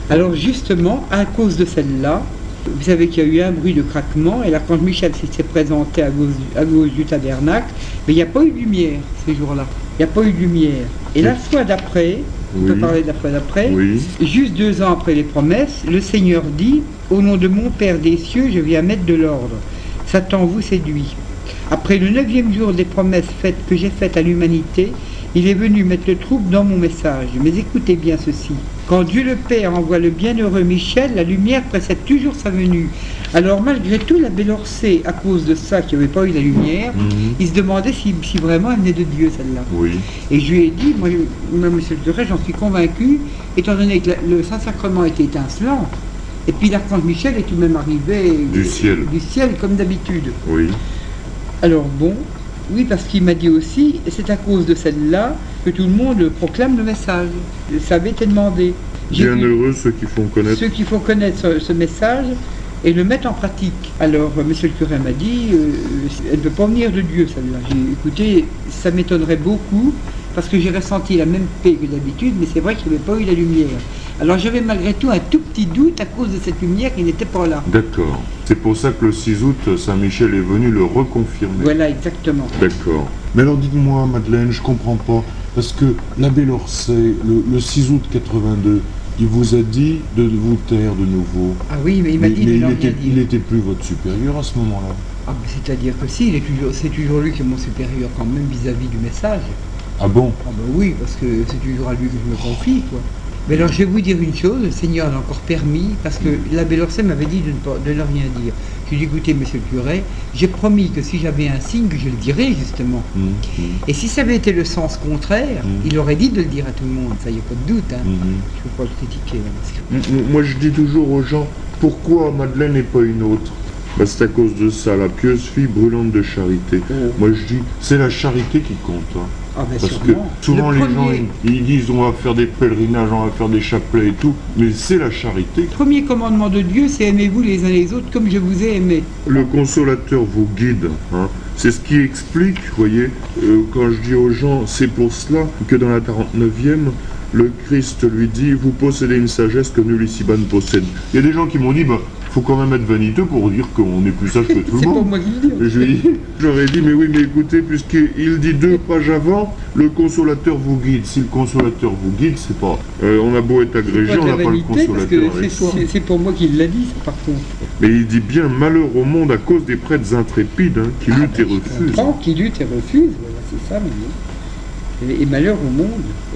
Alors justement, à cause de celle-là, vous savez qu'il y a eu un bruit de craquement et l'archange Michel s'est présenté à gauche du tabernacle, mais il n'y a pas eu de lumière ces jours-là. Il n'y a pas eu de lumière. Et la fois d'après, on peut Oui. parler de la fois d'après, Oui. juste 2 ans après les promesses, le Seigneur dit « Au nom de mon Père des cieux, je viens mettre de l'ordre. Satan vous séduit. » Après le 9e jour des promesses que j'ai faites à l'humanité, il est venu mettre le trouble dans mon message. Mais écoutez bien ceci. Quand Dieu le Père envoie le bienheureux Michel, la lumière précède toujours sa venue. Alors malgré tout, l'abbé Lorcé, à cause de ça, qui n'avait pas eu la lumière, il se demandait si vraiment elle venait de Dieu, celle-là. Oui. Et je lui ai dit, moi, monsieur le curé, j'en suis convaincu, étant donné que le Saint-Sacrement était étincelant, et puis l'archange Michel est tout de même arrivé Du ciel. comme d'habitude. Oui. Alors bon, oui, parce qu'il m'a dit aussi, c'est à cause de celle-là que tout le monde proclame le message. Ça avait été demandé. J'ai vu Bienheureux ceux qui font connaître. ceux qui font connaître ce message et le mettre en pratique. Alors, monsieur le curé m'a dit, elle ne peut pas venir de Dieu, celle-là. J'ai écouté, ça m'étonnerait beaucoup, parce que j'ai ressenti la même paix que d'habitude, mais c'est vrai qu'il n'y avait pas eu la lumière. Alors j'avais malgré tout un tout petit doute à cause de cette lumière qui n'était pas là. D'accord. C'est pour ça que le 6 août, Saint-Michel est venu le reconfirmer. Voilà, exactement. D'accord. Mais alors dites-moi, Madeleine, je comprends pas. Parce que l'abbé Lorcé, le 6 août 82, il vous a dit de vous taire de nouveau. Ah oui, mais il m'a dit de il n'en rien était, dire. il était plus votre supérieur à ce moment-là. Ah, mais c'est-à-dire que si, c'est toujours lui qui est mon supérieur quand même vis-à-vis du message. Ah bon? Ah ben oui, parce que c'est toujours à lui que je me confie, quoi. Mais alors je vais vous dire une chose, le Seigneur l'a encore permis, parce que l'abbé Lorcé m'avait dit de ne rien dire. Je lui ai dit, écoutez, monsieur le curé, j'ai promis que si j'avais un signe, que je le dirais justement. Et si ça avait été le sens contraire, il aurait dit de le dire à tout le monde, ça y a pas de doute, hein. Je ne peux pas le critiquer. Hein. Moi, je dis toujours aux gens, pourquoi Madeleine et pas une autre? Bah, c'est à cause de ça, la pieuse fille brûlante de charité. Oh. Moi, je dis, c'est la charité qui compte. Hein. Ah ben Parce que sûrement. souvent Le les gens premier- ils disent on va faire des pèlerinages, on va faire des chapelets et tout, mais c'est la charité. Premier commandement de Dieu, c'est aimez-vous les uns les autres comme je vous ai aimé. Le consolateur vous guide, hein. C'est ce qui explique, vous voyez, quand je dis aux gens, c'est pour cela que dans la 49e, le Christ lui dit, vous possédez une sagesse que nul ici-bas ne possède. Il y a des gens qui m'ont dit, faut quand même être vaniteux pour dire qu'on est plus sage que tout le C'est pas monde. moi qui le dis. Et je leur ai dit, mais oui, mais écoutez, puisqu'il dit 2 pages avant, le consolateur vous guide. Si le consolateur vous guide, c'est pas... on a beau être agrégé, on n'a pas le Vanité, parce consolateur que avec soi. c'est pour moi qui l'a dit, ça, par contre. Mais il dit bien, malheur au monde à cause des prêtres intrépides, hein, qui luttent et Je refusent. comprends, qui lutte et refuse, voilà, c'est ça, mais et malheur au monde,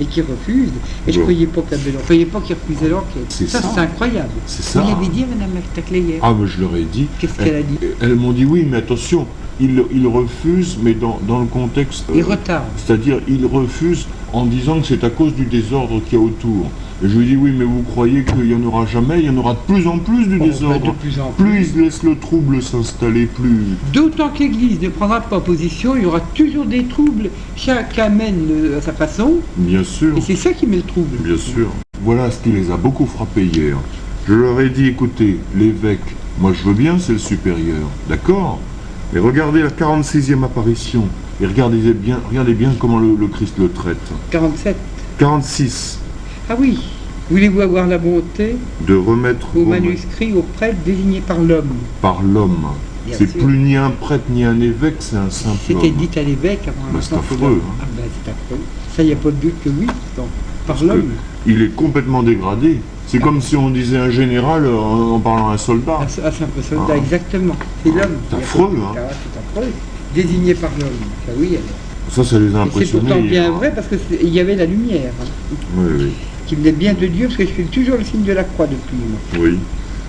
et qui refuse. Et je ne Bon. croyais pas que la belle, je croyais pas qu'il refusait l'enquête. C'est ça. C'est incroyable. C'est ça. Vous l'avez dit à Madame Taclé hier. Ah, mais je leur ai dit. Qu'est-ce qu'elle a dit? Elles m'ont dit oui, mais attention, ils refusent, mais dans le contexte. Il retarde. C'est-à-dire, ils refusent en disant que c'est à cause du désordre qu'il y a autour. Et je lui dis oui, mais vous croyez qu'il n'y en aura jamais? Il y en aura de plus en plus du Oh, désordre. bah, de plus en Plus ils laissent le trouble s'installer, plus. D'autant que l'Église ne prendra pas position, il y aura toujours des troubles, chacun mène à sa façon, Bien sûr. et c'est ça qui met le trouble. Bien sûr. Voilà ce qui les a beaucoup frappés hier. Je leur ai dit, écoutez, l'évêque, moi je veux bien, c'est le supérieur, d'accord? Mais regardez la 46e apparition, et regardez bien comment le Christ le traite. 47. 46, Ah oui, voulez-vous avoir la bonté de remettre au vos mains manuscrit au prêtre désigné par l'homme? par l'homme. Bien C'est sûr. plus ni un prêtre ni un évêque, c'est un simple C'était homme. dit à l'évêque avant Bah, un c'est instant, affreux, faut dire. hein. Ah ben c'est affreux. Ça, il n'y a pas de doute que oui, donc, par Parce que l'homme. il est complètement dégradé. C'est comme si on disait un général en parlant à un soldat. Un simple soldat, Ah. exactement. C'est l'homme. C'est Il y a affreux, pas de doute. hein. Ah, c'est affreux. Désigné par l'homme. Ah oui, alors. Ça les a Et c'est impressionnés. pourtant bien hier. vrai parce qu'il y avait la lumière, hein, Oui, oui. qui venait bien de Dieu, parce que je fais toujours le signe de la croix depuis, moi. Oui.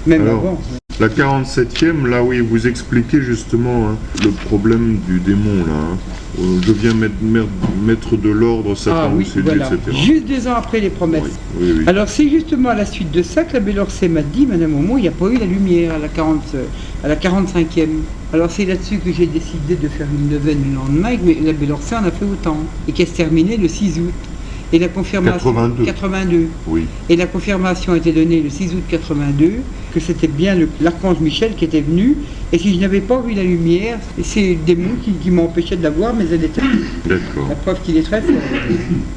Même Alors, avant. La 47e, là oui, vous expliquez justement hein, le problème du démon là. Hein. Je viens mettre de l'ordre, Satan Ah vous oui, séduit, voilà. etc. Juste 2 ans après les promesses. Oui, oui, oui. Alors c'est justement à la suite de ça que la Bellorcée m'a dit, Madame Aumont, il n'y a pas eu la lumière à la 45e. Alors c'est là-dessus que j'ai décidé de faire une neuvaine le lendemain, et que la Bellorcée en a fait autant, et qu'elle se terminait le 6 août. Et la confirmation... 82. Oui. Et la confirmation a été donnée le 6 août 82, que c'était bien l'archange Michel qui était venu, et si je n'avais pas vu la lumière, c'est le démon qui m'empêchait de la voir, mais elle était D'accord. la preuve qu'il est très fort.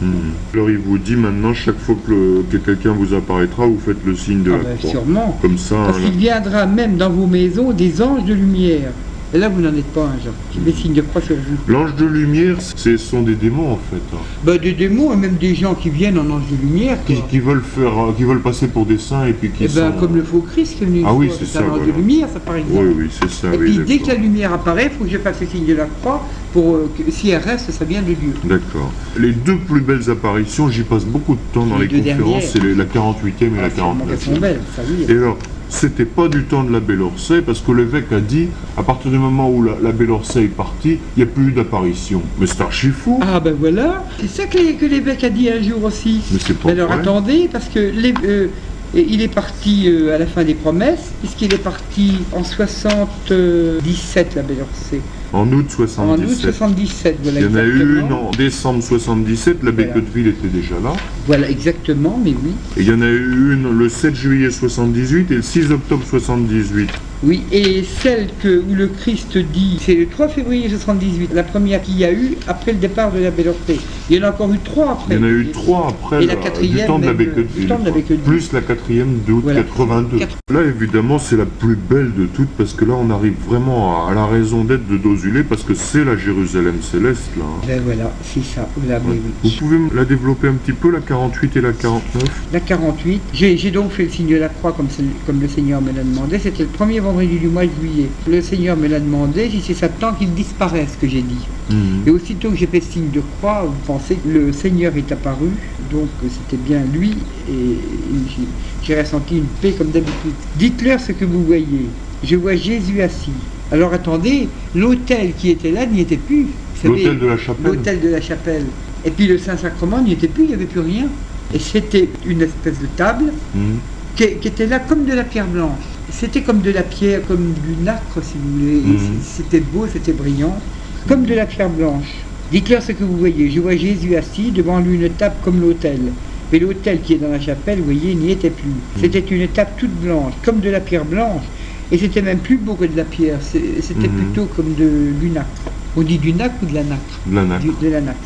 Mhm. Alors il vous dit maintenant, chaque fois que quelqu'un vous apparaîtra, vous faites le signe de Ah la ben, croix. sûrement. Comme ça, Parce hein, qu'il viendra même dans vos maisons des anges de lumière. Et là, vous n'en êtes pas un, Jean. Qui met signe de croix sur vous. l'ange de lumière, ce sont des démons en fait. Hein, Ben, des démons et même des gens qui viennent en ange de lumière. Quoi. qui veulent passer pour des saints et puis qui Eh ben, sont... comme le faux Christ qui est venu une Ah oui, fois, c'est c'est ça, un ange voilà. de lumière, ça par exemple. Oui, oui, c'est ça, Et oui, puis dès que la d'accord. lumière apparaît, il faut que je fasse le signe de la croix pour que si elle reste, ça vient de Dieu. D'accord. Les 2 plus belles apparitions, j'y passe beaucoup de temps dans Les les 2 conférences, dernières. c'est la 48e et la Ah, sûrement qu'elles sont 49e. belles, ça oui. Et alors, c'était pas du temps de la Bellorcée, parce que l'évêque a dit, à partir du moment où la Bellorcée est partie, il n'y a plus eu d'apparition. Mais c'est archi fou. Ah ben voilà, c'est ça que l'évêque a dit un jour aussi. Mais c'est pas Mais alors vrai. attendez, parce que il est parti à la fin des promesses, puisqu'il est parti en 77, la Bellorcée. En août En août 77. 77, voilà Il y en a eu exactement. une en décembre 77, l'abbé Voilà. Quetteville était déjà là. Voilà, exactement, mais oui. Et il y en a eu une le 7 juillet 78 et le 6 octobre 78. Oui, et celle où le Christ dit, c'est le 3 février 78, la première qu'il y a eu après le départ de la Bellorcée. Il y en a encore eu 3 après. Il y en a eu 3 après Et la du quatrième, temps de l'abbé même, Quetteville. du temps de l'abbé Quetteville. Plus la 4e d'août Voilà. 82. Là, évidemment, c'est la plus belle de toutes parce que là, on arrive vraiment à la raison d'être de Dosulé parce que c'est la Jérusalem céleste, là. Hein. Ben voilà, c'est ça. Là, mais Ouais. oui. Vous pouvez me la développer un petit peu, la 48 et la 49? La 48, j'ai donc fait le signe de la croix comme le Seigneur me l'a demandé. C'était le premier vendredi du mois de juillet. Le Seigneur me l'a demandé si c'est Satan qu'il disparaisse, que j'ai dit. Mhm. Et aussitôt que j'ai fait le signe de croix, vous pensez que le Seigneur est apparu, donc c'était bien lui, et j'ai ressenti une paix comme d'habitude. Dites-leur ce que vous voyez. Je vois Jésus assis. Alors attendez, l'autel qui était là n'y était plus. Vous savez, L'autel de la chapelle. l'autel de la chapelle. Et puis le Saint-Sacrement n'y était plus, il n'y avait plus rien. Et c'était une espèce de table Mhm. qui était là comme de la pierre blanche. C'était comme de la pierre, comme du nacre si vous voulez. Et Mhm. c'était beau, c'était brillant, comme de la pierre blanche. Dites-leur ce que vous voyez. Je vois Jésus assis, devant lui une table comme l'autel. Mais l'autel qui est dans la chapelle, vous voyez, n'y était plus. C'était une table toute blanche, comme de la pierre blanche. Et c'était même plus beau que de la pierre. C'était plutôt comme du nacre. On dit du nacre ou de la nacre? De la nacre. De la nacre.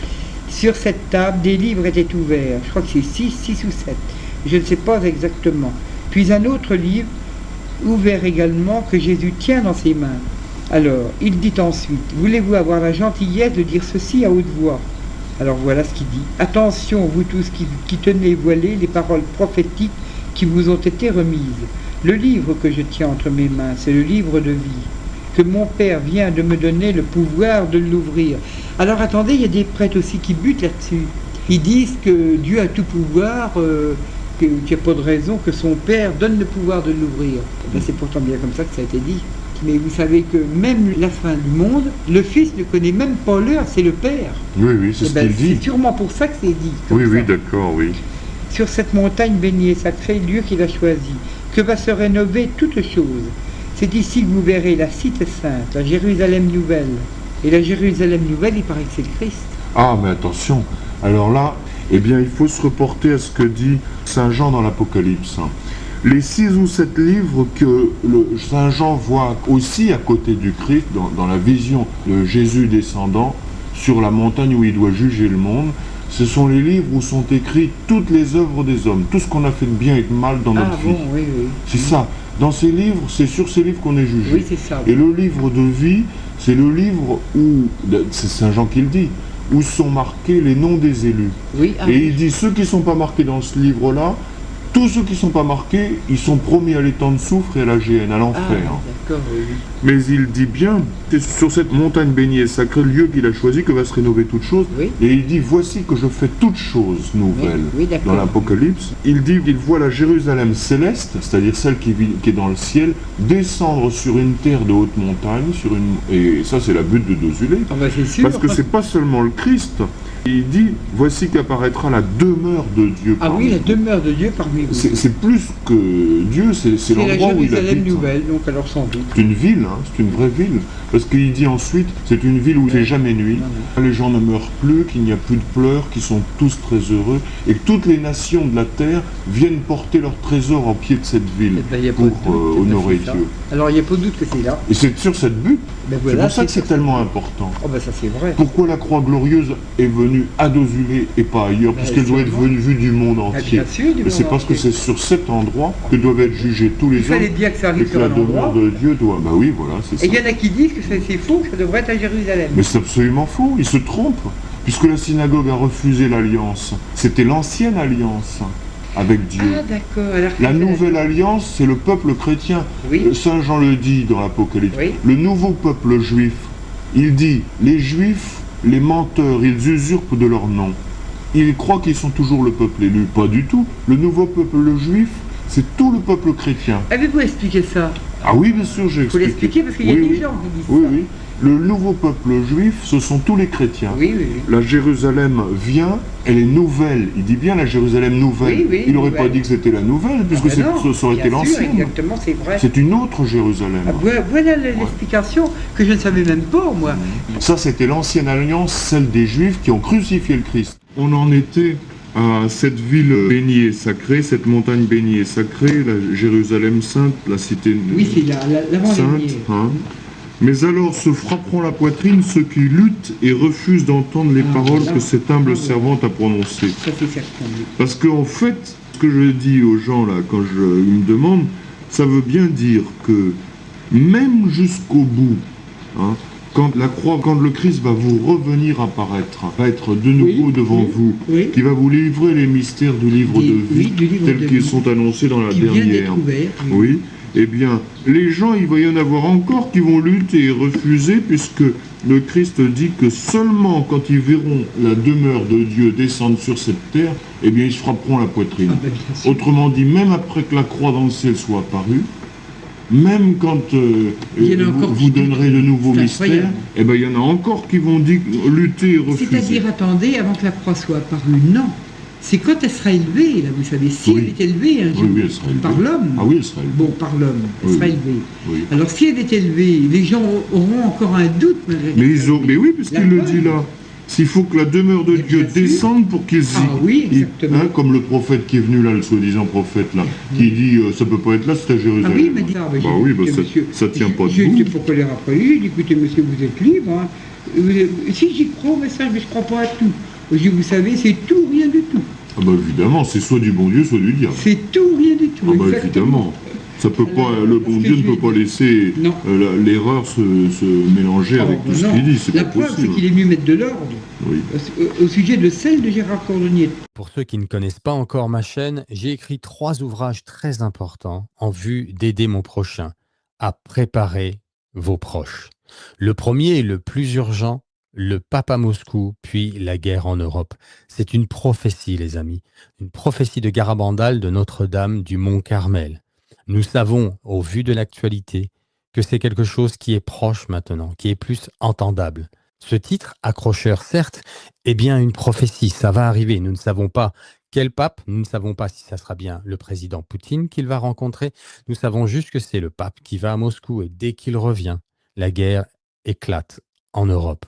Sur cette table, des livres étaient ouverts. Je crois que c'est 6 ou 7. Je ne sais pas exactement. Puis un autre livre, ouvert également, que Jésus tient dans ses mains. Alors, il dit ensuite, voulez-vous avoir la gentillesse de dire ceci à haute voix? Alors voilà ce qu'il dit. Attention, vous tous qui tenez voilés les paroles prophétiques qui vous ont été remises. Le livre que je tiens entre mes mains, c'est le livre de vie, que mon Père vient de me donner le pouvoir de l'ouvrir. Alors attendez, il y a des prêtres aussi qui butent là-dessus. Ils disent que Dieu a tout pouvoir, qu'il n'y a pas de raison que son Père donne le pouvoir de l'ouvrir. Ben, c'est pourtant bien comme ça que ça a été dit. Mais vous savez que même la fin du monde, le Fils ne connaît même pas l'heure, c'est le Père. Oui, oui, c'est ce qu'il dit. C'est sûrement pour ça que c'est dit. Oui, ça. oui, d'accord, oui. Sur cette montagne bénie et sacrée, lieu qu'il a choisi, que va se rénover toute chose. C'est ici que vous verrez la cité sainte, la Jérusalem nouvelle. Et la Jérusalem nouvelle, il paraît que c'est le Christ. Ah, mais attention, alors là, eh bien, il faut se reporter à ce que dit Saint Jean dans l'Apocalypse. Les 6 ou 7 livres que Saint Jean voit aussi à côté du Christ, dans la vision de Jésus descendant sur la montagne où il doit juger le monde, ce sont les livres où sont écrites toutes les œuvres des hommes, tout ce qu'on a fait de bien et de mal dans notre vie. Bon, oui, oui. C'est ça. Dans ces livres, c'est sur ces livres qu'on est jugé. Oui, c'est ça. Et le livre de vie, c'est le livre où, c'est Saint Jean qui le dit, où sont marqués les noms des élus. Oui, Et il dit, ceux qui ne sont pas marqués dans ce livre-là, tous ceux qui ne sont pas marqués, ils sont promis à l'étang de soufre et à la géhenne, à l'enfer. D'accord, oui. Mais il dit bien, c'est sur cette montagne bénie et sacrée, le lieu qu'il a choisi, que va se rénover toute chose. Oui. Et il dit, voici que je fais toutes choses nouvelles. Oui, d'accord. Dans l'Apocalypse, il dit qu'il voit la Jérusalem céleste, c'est-à-dire celle qui est dans le ciel, descendre sur une terre de haute montagne, et ça c'est la butte de Dosulé. Ah bah c'est sûr. Parce que c'est pas seulement le Christ. Il dit, voici qu'apparaîtra la demeure de Dieu. Ah oui, la demeure de Dieu parmi vous. C'est plus que Dieu, c'est l'endroit où il C'est la Jérusalem habite. nouvelle, donc alors sans doute. C'est une ville, hein, c'est une vraie ville. Parce qu'il dit ensuite, c'est une ville où il fait jamais nuit, les gens ne meurent plus, qu'il n'y a plus de pleurs, qu'ils sont tous très heureux, et que toutes les nations de la terre viennent porter leur trésor au pied de cette ville Eh ben, y a pas de pour doute, honorer c'est ça. Dieu. Alors il n'y a pas de doute que c'est là. Et c'est sur cette butte. Ben C'est voilà, pour ça que c'est sur tellement cette butte. important. Oh ben ça c'est vrai. Pourquoi la croix glorieuse est venue à Dosulé et pas ailleurs, puisqu'elle doit être vue du monde Ah, entier. bien sûr, du Mais c'est monde parce que entier. c'est sur cet endroit que doivent être jugés tous les Il fallait hommes, bien que ça et arrive que sur la un demeure endroit. de Dieu doit... Bah oui, voilà, c'est ça. Et il y en a qui disent que c'est faux, que ça devrait être à Jérusalem. Mais c'est absolument faux, ils se trompent, puisque la synagogue a refusé l'alliance. C'était l'ancienne alliance avec Dieu. Ah d'accord. Alors que La c'est nouvelle alliance, c'est le peuple chrétien. Oui. Saint Jean le dit dans l'Apocalypse. Oui. Le nouveau peuple juif, il dit, les juifs, les menteurs, ils usurpent de leur nom. Ils croient qu'ils sont toujours le peuple élu. Pas du tout. Le nouveau peuple, le juif, c'est tout le peuple chrétien. Avez-vous expliqué ça? Ah oui, bien sûr, j'ai Il faut expliqué. l'expliquer parce qu'il y a Oui, des oui. gens qui disent Oui, ça. oui. Le nouveau peuple juif, ce sont tous les chrétiens. Oui, oui, oui. La Jérusalem vient, elle est nouvelle. Il dit bien la Jérusalem nouvelle. Oui, oui, il n'aurait pas nouvelle. dit que c'était la nouvelle, puisque Ah ben non, ça aurait été bien sûr, l'ancienne. exactement, c'est vrai. C'est une autre Jérusalem. Ah, voilà l'explication que je ne savais même pas, moi. Ça, c'était l'ancienne alliance, celle des Juifs qui ont crucifié le Christ. On en était à cette ville bénie et sacrée, cette montagne bénie et sacrée, la Jérusalem sainte, la cité Oui, c'est l'avant-dernier. sainte. Hein. Mais alors se frapperont la poitrine ceux qui luttent et refusent d'entendre les paroles voilà. que cette humble servante a prononcées. Ça, c'est certain. Oui. Parce qu'en fait, ce que je dis aux gens là, quand ils me demandent, ça veut bien dire que même jusqu'au bout, hein, quand le Christ va vous revenir apparaître, va être de nouveau devant vous, qui va vous livrer les mystères du livre de vie, du livre tels de qu'ils vie, sont annoncés dans la qui vient d'être dernière. ouvert. Oui. Eh bien, les gens, il va y en avoir encore qui vont lutter et refuser, puisque le Christ dit que seulement quand ils verront la demeure de Dieu descendre sur cette terre, eh bien, ils se frapperont la poitrine. Ah, ben, bien sûr. Autrement dit, même après que la croix dans le ciel soit apparue, même quand Il y en a encore vous qui- donnerez de nouveaux c'est mystères, incroyable. eh ben, il y en a encore qui vont lutter et refuser. C'est-à-dire, attendez, avant que la croix soit apparue, non. C'est quand elle sera élevée, là, vous savez, si Oui. elle est élevée un jour, Oui, elle sera élevée. par l'homme. Ah oui, elle sera élevée. Bon, par l'homme, elle Oui. sera élevée. Oui. Alors, si elle est élevée, les gens auront encore un doute malgré Mais, tout. mais oui, puisqu'il La le preuve. dit là. s'il faut que la demeure de Mais Dieu bien sûr. descende pour qu'il Ah oui, exactement. comme le prophète qui est venu là, le soi-disant prophète là, qui dit ça peut pas être là, c'est à Ah Jérusalem. oui, il m'a dit ça. Bah oui, bah ça tient pas debout. J'étais pour coller après lui, j'ai dit écoutez monsieur, vous êtes libre. Hein. Si j'y crois au message, mais je crois pas à tout. J'ai dit vous savez, c'est tout, rien du tout. Ah bah évidemment, c'est soit du bon Dieu, soit du diable. C'est tout, rien du tout. Ah bah exactement. évidemment. Ça peut pas, Alors, le parce bon que Dieu je ne peut lui pas ai dit- laisser Non. l'erreur se mélanger Ah, avec tout ce non. qu'il dit, c'est La pas preuve, c'est possible. qu'il est venu mettre de l'ordre Oui. au sujet de celle de Gérard Cordonnier. Pour ceux qui ne connaissent pas encore ma chaîne, j'ai écrit 3 ouvrages très importants en vue d'aider mon prochain à préparer vos proches. Le premier est le plus urgent, le pape à Moscou, puis la guerre en Europe. C'est une prophétie, les amis, une prophétie de Garabandal de Notre-Dame du Mont Carmel. Nous savons, au vu de l'actualité, que c'est quelque chose qui est proche maintenant, qui est plus entendable. Ce titre, accrocheur certes, est bien une prophétie, ça va arriver. Nous ne savons pas quel pape, nous ne savons pas si ça sera bien le président Poutine qu'il va rencontrer. Nous savons juste que c'est le pape qui va à Moscou et dès qu'il revient, la guerre éclate en Europe.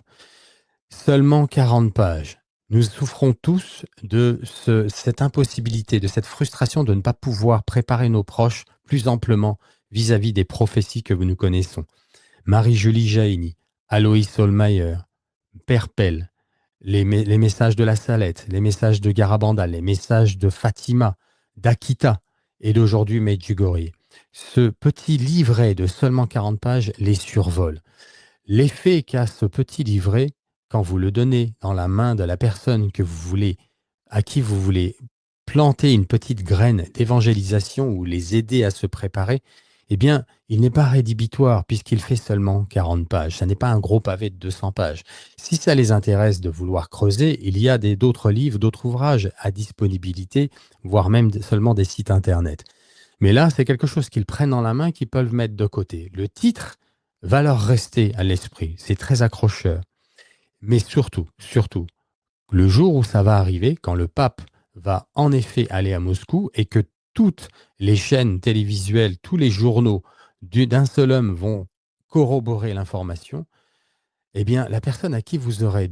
Seulement 40 pages. Nous souffrons tous de cette impossibilité, de cette frustration de ne pas pouvoir préparer nos proches plus amplement vis-à-vis des prophéties que nous connaissons. Marie-Julie Jaïni, Aloïs Holmeyer, Père Pell, les messages de la Salette, les messages de Garabandal, les messages de Fatima, d'Akita et d'aujourd'hui Medjugorje. Ce petit livret de seulement 40 pages les survole. L'effet qu'a ce petit livret, quand vous le donnez dans la main de la personne à qui vous voulez planter une petite graine d'évangélisation ou les aider à se préparer, eh bien, il n'est pas rédhibitoire puisqu'il fait seulement 40 pages. Ça n'est pas un gros pavé de 200 pages. Si ça les intéresse de vouloir creuser, il y a d'autres livres, d'autres ouvrages à disponibilité, voire même seulement des sites internet. Mais là, c'est quelque chose qu'ils prennent dans la main, qu'ils peuvent mettre de côté. Le titre va leur rester à l'esprit. C'est très accrocheur. Mais surtout, le jour où ça va arriver, quand le pape va en effet aller à Moscou et que toutes les chaînes télévisuelles, tous les journaux d'un seul homme vont corroborer l'information, eh bien, la personne à qui vous aurez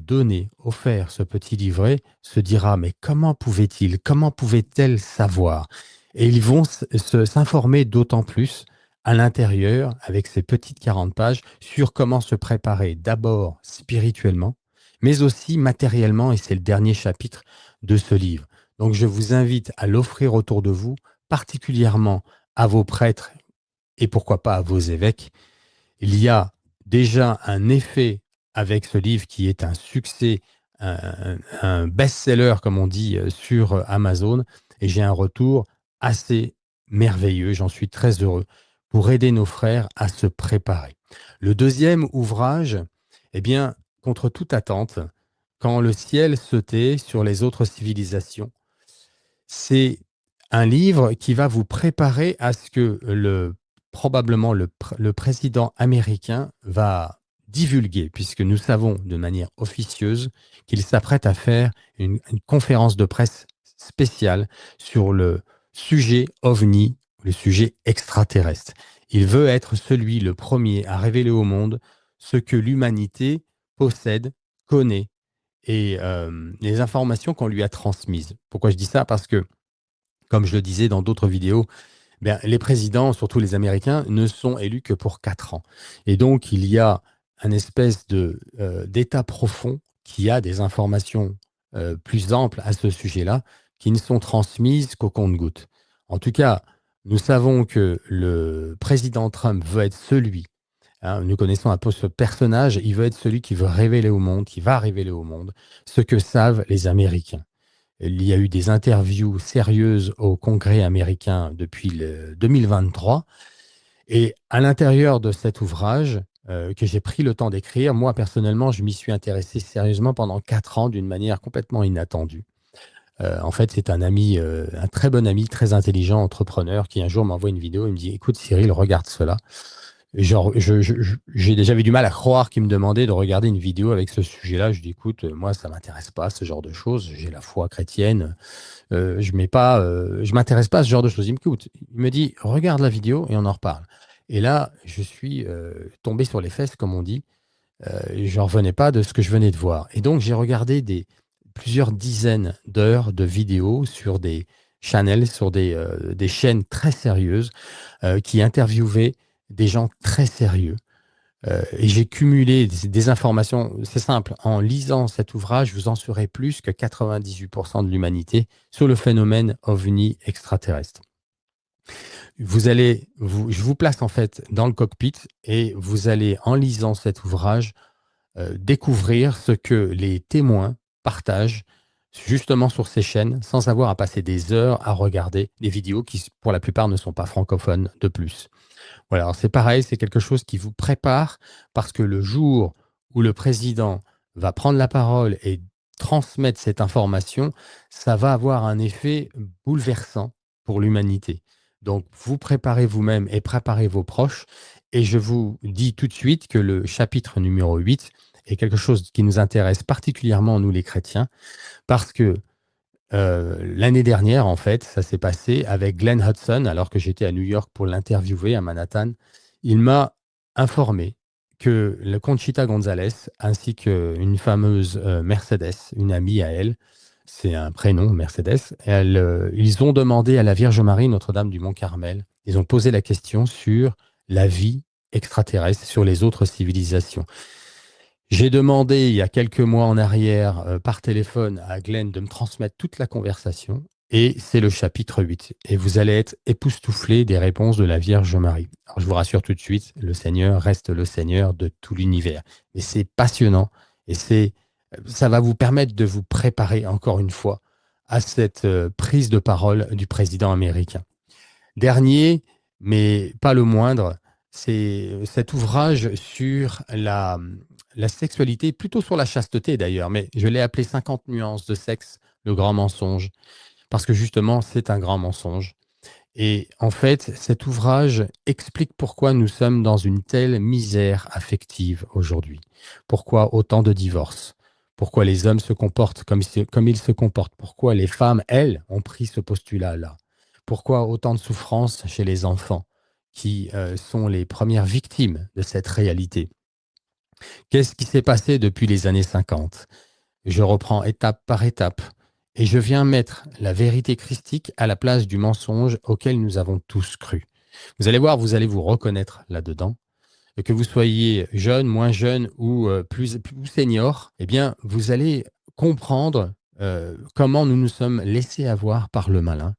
offert ce petit livret se dira « Mais comment pouvait-elle savoir ?» Et ils vont s'informer d'autant plus à l'intérieur, avec ces petites 40 pages, sur comment se préparer d'abord spirituellement, mais aussi matériellement, et c'est le dernier chapitre de ce livre. Donc je vous invite à l'offrir autour de vous, particulièrement à vos prêtres et pourquoi pas à vos évêques. Il y a déjà un effet avec ce livre qui est un succès, un best-seller, comme on dit, sur Amazon, et j'ai un retour assez merveilleux, j'en suis très heureux, pour aider nos frères à se préparer. Le deuxième ouvrage, eh bien, contre toute attente, quand le ciel se tait sur les autres civilisations, c'est un livre qui va vous préparer à ce que probablement le président américain va divulguer, puisque nous savons de manière officieuse qu'il s'apprête à faire une conférence de presse spéciale sur le sujet OVNI, le sujet extraterrestre. Il veut être le premier à révéler au monde ce que l'humanité possède, connaît et les informations qu'on lui a transmises. Pourquoi je dis ça? Parce que, comme je le disais dans d'autres vidéos, les présidents, surtout les Américains, ne sont élus que pour 4 ans. Et donc, il y a un espèce d'état profond qui a des informations plus amples à ce sujet-là, qui ne sont transmises qu'au compte-gouttes. En tout cas, nous savons que le président Trump veut être nous connaissons un peu ce personnage, il veut être celui qui va révéler au monde ce que savent les Américains. Il y a eu des interviews sérieuses au Congrès américain depuis le 2023. Et à l'intérieur de cet ouvrage que j'ai pris le temps d'écrire, moi personnellement, je m'y suis intéressé sérieusement pendant 4 ans d'une manière complètement inattendue. En fait, c'est un ami, un très bon ami, très intelligent, entrepreneur, qui un jour m'envoie une vidéo et me dit « Écoute Cyril, regarde cela ». Genre, j'ai déjà eu du mal à croire qu'il me demandait de regarder une vidéo avec ce sujet-là. Je dis, écoute, moi, ça m'intéresse pas, ce genre de choses. J'ai la foi chrétienne. Je m'intéresse pas à ce genre de choses. Il me dit, regarde la vidéo et on en reparle. Et là, je suis tombé sur les fesses, comme on dit. je n'en revenais pas de ce que je venais de voir. Et donc, j'ai regardé plusieurs dizaines d'heures de vidéos sur des channels, sur des chaînes très sérieuses qui interviewaient des gens très sérieux. Et j'ai cumulé des informations, c'est simple, en lisant cet ouvrage, vous en saurez plus que 98% de l'humanité sur le phénomène ovni extraterrestre. Je vous place en fait dans le cockpit et vous allez, en lisant cet ouvrage, découvrir ce que les témoins partagent justement sur ces chaînes sans avoir à passer des heures à regarder des vidéos qui, pour la plupart, ne sont pas francophones de plus. Voilà, alors c'est pareil, c'est quelque chose qui vous prépare parce que le jour où le président va prendre la parole et transmettre cette information, ça va avoir un effet bouleversant pour l'humanité. Donc, vous préparez vous-même et préparez vos proches. Et je vous dis tout de suite que le chapitre numéro 8 est quelque chose qui nous intéresse particulièrement, nous les chrétiens, parce que l'année dernière, en fait, ça s'est passé avec Glenn Hudson, alors que j'étais à New York pour l'interviewer à Manhattan. Il m'a informé que le Conchita Gonzalez, ainsi qu'une fameuse Mercedes, une amie à elle, c'est un prénom, Mercedes, ils ont demandé à la Vierge Marie, Notre-Dame du Mont-Carmel, ils ont posé la question sur la vie extraterrestre, sur les autres civilisations. J'ai demandé il y a quelques mois en arrière par téléphone à Glenn de me transmettre toute la conversation et c'est le chapitre 8. Et vous allez être époustouflés des réponses de la Vierge Marie. Alors je vous rassure tout de suite, le Seigneur reste le Seigneur de tout l'univers. Et c'est passionnant et ça va vous permettre de vous préparer encore une fois à cette prise de parole du président américain. Dernier, mais pas le moindre, c'est cet ouvrage sur la sexualité, plutôt sur la chasteté d'ailleurs, mais je l'ai appelé 50 nuances de sexe, le grand mensonge, parce que justement, c'est un grand mensonge. Et en fait, cet ouvrage explique pourquoi nous sommes dans une telle misère affective aujourd'hui. Pourquoi autant de divorces? Pourquoi les hommes se comportent comme ils se comportent? Pourquoi les femmes, elles, ont pris ce postulat-là? Pourquoi autant de souffrances chez les enfants qui sont les premières victimes de cette réalité? Qu'est-ce qui s'est passé depuis les années 50? Je reprends étape par étape et je viens mettre la vérité christique à la place du mensonge auquel nous avons tous cru. Vous allez voir, vous allez vous reconnaître là-dedans. Que vous soyez jeune, moins jeune ou plus senior, eh bien, vous allez comprendre comment nous nous sommes laissés avoir par le malin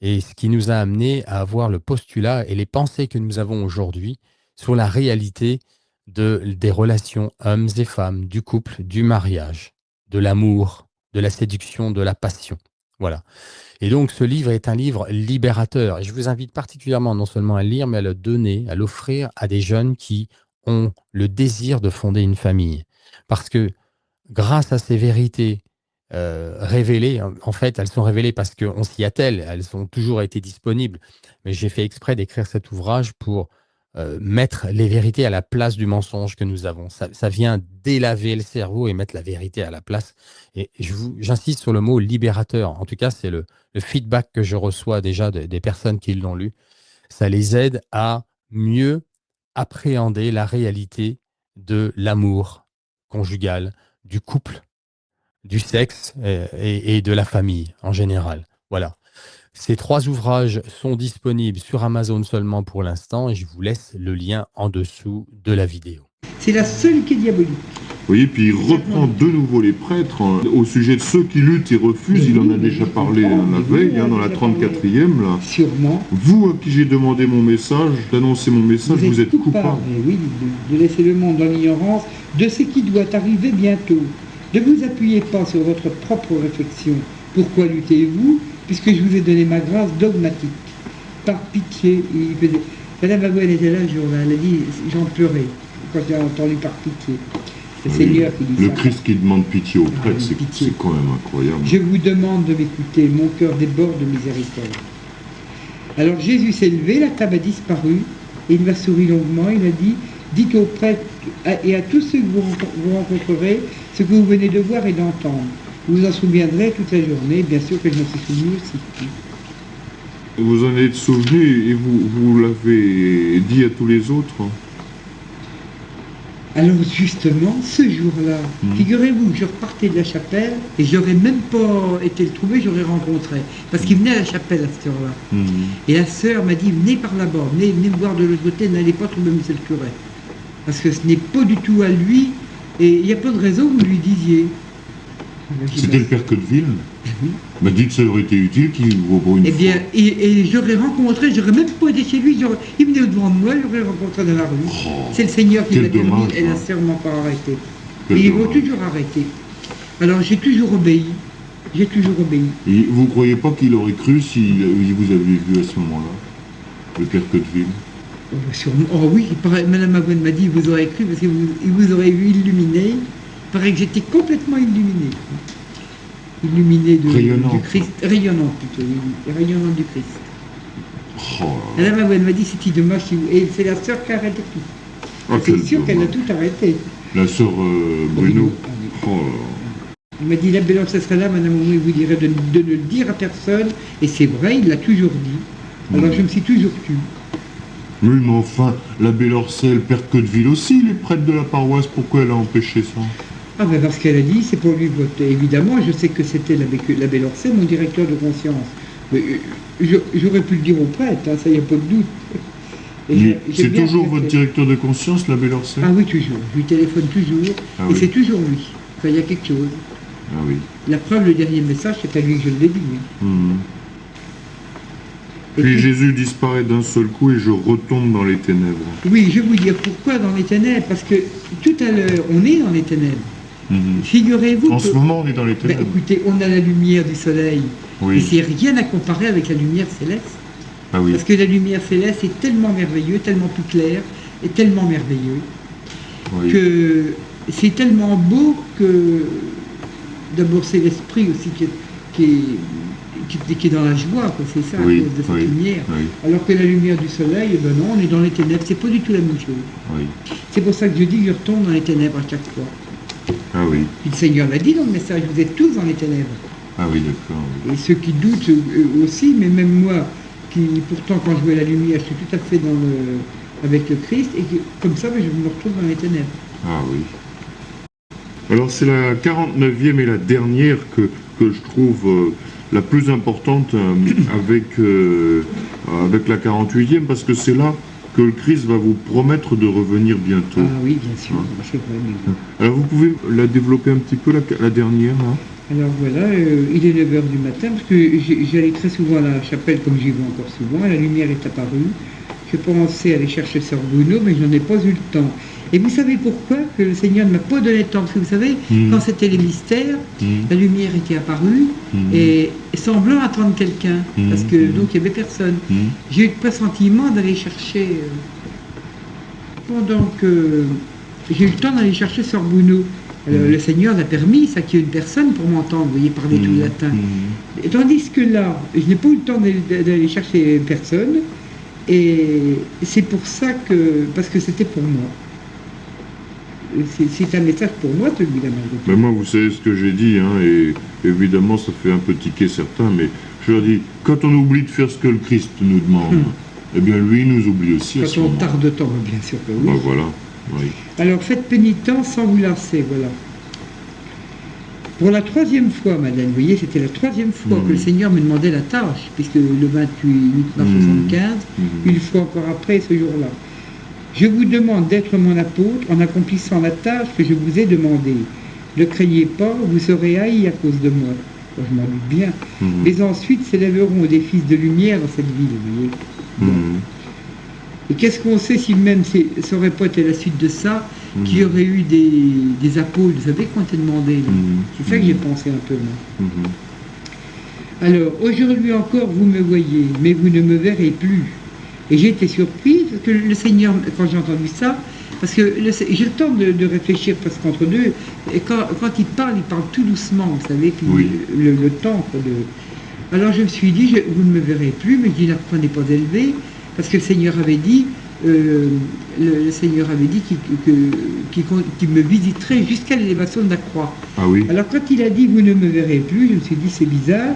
et ce qui nous a amené à avoir le postulat et les pensées que nous avons aujourd'hui sur la réalité des relations hommes et femmes, du couple, du mariage, de l'amour, de la séduction, de la passion. Voilà. Et donc, ce livre est un livre libérateur. Et je vous invite particulièrement non seulement à le lire, mais à le donner, à l'offrir à des jeunes qui ont le désir de fonder une famille. Parce que grâce à ces vérités révélées, en fait, elles sont révélées parce qu'on s'y attelle, elles ont toujours été disponibles. Mais j'ai fait exprès d'écrire cet ouvrage pour mettre les vérités à la place du mensonge que nous avons. Ça vient délaver le cerveau et mettre la vérité à la place. Et j'insiste sur le mot libérateur. En tout cas, c'est le feedback que je reçois déjà des personnes qui l'ont lu. Ça les aide à mieux appréhender la réalité de l'amour conjugal, du couple, du sexe et de la famille en général. Voilà. Ces 3 ouvrages sont disponibles sur Amazon seulement pour l'instant et je vous laisse le lien en dessous de la vidéo. C'est la seule qui est diabolique. Oui, puis il reprend de nouveau les prêtres au sujet de ceux qui luttent et refusent. Il en a déjà parlé la veille, dans la 34e. Là. Sûrement. Vous, à qui j'ai demandé mon message, d'annoncer mon message, vous êtes coupable. Oui, de laisser le monde dans l'ignorance de ce qui doit arriver bientôt. Ne vous appuyez pas sur votre propre réflexion. Pourquoi luttez-vous? Puisque je vous ai donné ma grâce dogmatique. Par pitié, Madame Abou, elle était là le jour-là, elle a dit, j'en pleurais quand j'ai entendu par pitié. C'est le Seigneur qui dit ça. Le Christ qui demande pitié aux prêtres, c'est quand même incroyable. Je vous demande de m'écouter, mon cœur déborde de miséricorde. Alors Jésus s'est levé, la table a disparu, et il m'a souri longuement, il a dit, dites aux prêtres et à tous ceux que vous rencontrerez ce que vous venez de voir et d'entendre. Vous vous en souviendrez toute la journée, bien sûr que je m'en suis souvenu aussi. Vous en êtes souvenu et vous l'avez dit à tous les autres? Alors justement, ce jour-là, figurez-vous que je repartais de la chapelle et j'aurais même pas été le trouver, j'aurais rencontré. Parce qu'il venait à la chapelle à cette heure-là. Et la sœur m'a dit, venez par là-bas, venez me voir de l'autre côté, n'allez pas trouver monsieur le curé. Parce que ce n'est pas du tout à lui, et il n'y a pas de raison que vous lui disiez. C'était le père Codeville. Oui. M'a dit que ça aurait été utile qu'il vous pour une Eh bien, fois. et j'aurais rencontré, j'aurais même pas été chez lui, il venait devant moi, j'aurais rencontré dans la rue. Oh, C'est le Seigneur qui quel m'a permis, dommage, et la hein. sœur m'a pas arrêté. Quel Et ils m'ont dommage. toujours arrêté. Alors j'ai toujours obéi. J'ai toujours obéi. Et vous croyez pas qu'il aurait cru si vous avez vu à ce moment-là, le père Codeville? Oh oui, Madame Avon m'a dit, vous aurez cru, parce qu'il vous aurait vu illuminé. Il paraît que j'étais complètement illuminé. Illuminé Rayonnante. du Christ. Rayonnante plutôt, oui, rayonnante du Christ. Oh là là. Madame Avon m'a dit, c'était dommage. Et c'est la sœur qui a arrêté tout. Ah, C'est quel sûr qu'elle a dommage. tout arrêté. La sœur Bruno. Ah oui. Oh là là. Il m'a dit, la belle ce serait là, Madame Avon, il vous dirait de ne le dire à personne. Et c'est vrai, il l'a toujours dit. Alors je me suis toujours tue. Oui, mais enfin, l'abbé Lorcel, père Codeville aussi, il est prêtre de la paroisse, pourquoi elle a empêché ça? Ah ben parce qu'elle a dit, c'est pour lui voter. Évidemment, je sais que c'était l'abbé Lorcel, mon directeur de conscience. Mais j'aurais pu le dire au prêtre, hein, ça y a pas de doute. Et Mais j'ai c'est bien toujours accepté. votre directeur de conscience, l'abbé Lorcel? Ah oui, toujours. Je lui téléphone toujours. Ah Et oui. c'est toujours lui. Quand il y a quelque chose. Ah oui. La preuve, le dernier message, c'est à lui que je l'ai dit. Hein. Mhm. Et Puis puis- Jésus disparaît d'un seul coup et je retombe dans les ténèbres. Oui, je vais vous dire pourquoi dans les ténèbres. Parce que tout à l'heure, on est dans les ténèbres. Mhm. Figurez-vous En que... ce moment, on est dans les Ben, ténèbres. écoutez, on a la lumière du soleil. Et Oui. c'est rien à comparer avec la lumière céleste. Ah oui. Parce que la lumière céleste est tellement merveilleux, tellement plus clair, et tellement merveilleux, Oui. que c'est tellement beau que d'abord c'est l'esprit aussi qui est dans la joie, quoi, c'est ça, Oui, à cause de cette oui, lumière. oui, Alors que la lumière du soleil, eh ben non, on est dans les ténèbres, c'est pas du tout la même chose. oui. C'est pour ça que je dis que je retombe dans les ténèbres à chaque fois. Ah oui. Puis le Seigneur l'a dit dans le message, vous êtes tous dans les ténèbres. Ah oui, d'accord. Oui. Et ceux qui doutent aussi, mais même moi, qui pourtant quand je vois la lumière, je suis tout à fait avec le Christ, et comme ça, ben, je me retrouve dans les ténèbres. Ah oui. Alors c'est la 49e et la dernière que je trouve la plus importante avec la 48e, parce que c'est là que le Christ va vous promettre de revenir bientôt. Ah oui, bien sûr, c'est vrai. Mais... Alors vous pouvez la développer un petit peu, la dernière, là? Alors voilà, il est 9h du matin, parce que j'allais très souvent à la chapelle, comme j'y vais encore souvent, la lumière est apparue. Je pensais aller chercher Sœur Bruno, mais je n'en ai pas eu le temps. Et vous savez pourquoi que le Seigneur ne m'a pas donné le temps? Parce que vous savez, quand c'était les mystères, la lumière était apparue, et semblant attendre quelqu'un, parce que donc il n'y avait personne. J'ai eu le pressentiment d'aller chercher, pendant que j'ai eu le temps d'aller chercher Sœur Bruno. Le Seigneur l'a permis, ça qu'il y ait une personne pour m'entendre, vous voyez, parler tout le latin. Et tandis que là, je n'ai pas eu le temps d'aller chercher personne, et c'est pour ça que, parce que c'était pour moi. C'est un message pour moi, celui-là, malgré tout. Ben moi, vous savez ce que j'ai dit, hein, et évidemment, ça fait un peu tiquer certains, mais je leur dis, quand on oublie de faire ce que le Christ nous demande, eh bien, lui, il nous oublie aussi à ce Quand on moment. tarde de temps, bien sûr que oui. Ben voilà, oui. Alors faites pénitence sans vous lasser, voilà. Pour la 3e fois, madame, vous voyez, c'était la 3e fois que le Seigneur me demandait la tâche, puisque le 28 1975, une fois encore après ce jour-là. Je vous demande d'être mon apôtre en accomplissant la tâche que je vous ai demandée. Ne craignez pas, vous serez haïs à cause de moi. Bon, je m'en doute bien. Mais ensuite s'élèveront des fils de lumière dans cette ville, vous voyez. Bon. Et qu'est-ce qu'on sait si même ça n'aurait pas été la suite de ça, qu'il y aurait eu des apôtres, vous savez, qui ont été demandés. C'est ça que j'ai pensé un peu, moi. Alors, aujourd'hui encore, vous me voyez, mais vous ne me verrez plus. Et j'ai été surprise, parce que le Seigneur, quand j'ai entendu ça, parce que j'ai le temps de réfléchir presque entre deux, et quand il parle tout doucement, vous savez, puis le temps. Alors je me suis dit, vous ne me verrez plus, mais je dis, ne prenez pas d'élevé, parce que le Seigneur avait dit, le Seigneur avait dit qu'il me visiterait jusqu'à l'élévation de la croix. Ah oui. Alors quand il a dit, vous ne me verrez plus, je me suis dit, c'est bizarre.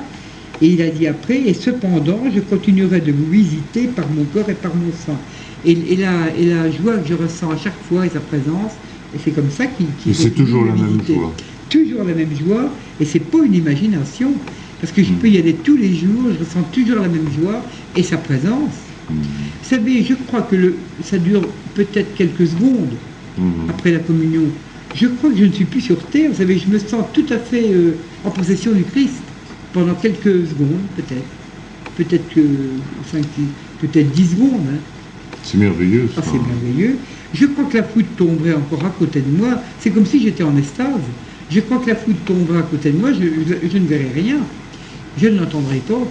Et il a dit après, et cependant, je continuerai de vous visiter par mon corps et par mon sang. Et la joie que je ressens à chaque fois et sa présence, Et c'est comme ça qu'il Et c'est continue toujours de la même méditer. joie. Toujours la même joie, et c'est pas une imagination. Parce que je peux y aller tous les jours, je ressens toujours la même joie et sa présence. Vous savez, je crois que ça dure peut-être quelques secondes après la communion. Je crois que je ne suis plus sur terre, vous savez, je me sens tout à fait en possession du Christ pendant quelques secondes, peut-être que 5, peut-être 10 secondes. Hein. C'est merveilleux, ça. Ah, c'est merveilleux. Je crois que la foudre tomberait encore à côté de moi. C'est comme si j'étais en extase. Je crois que la foudre tomberait à côté de moi, je ne verrai rien. Je ne l'entendrai pas.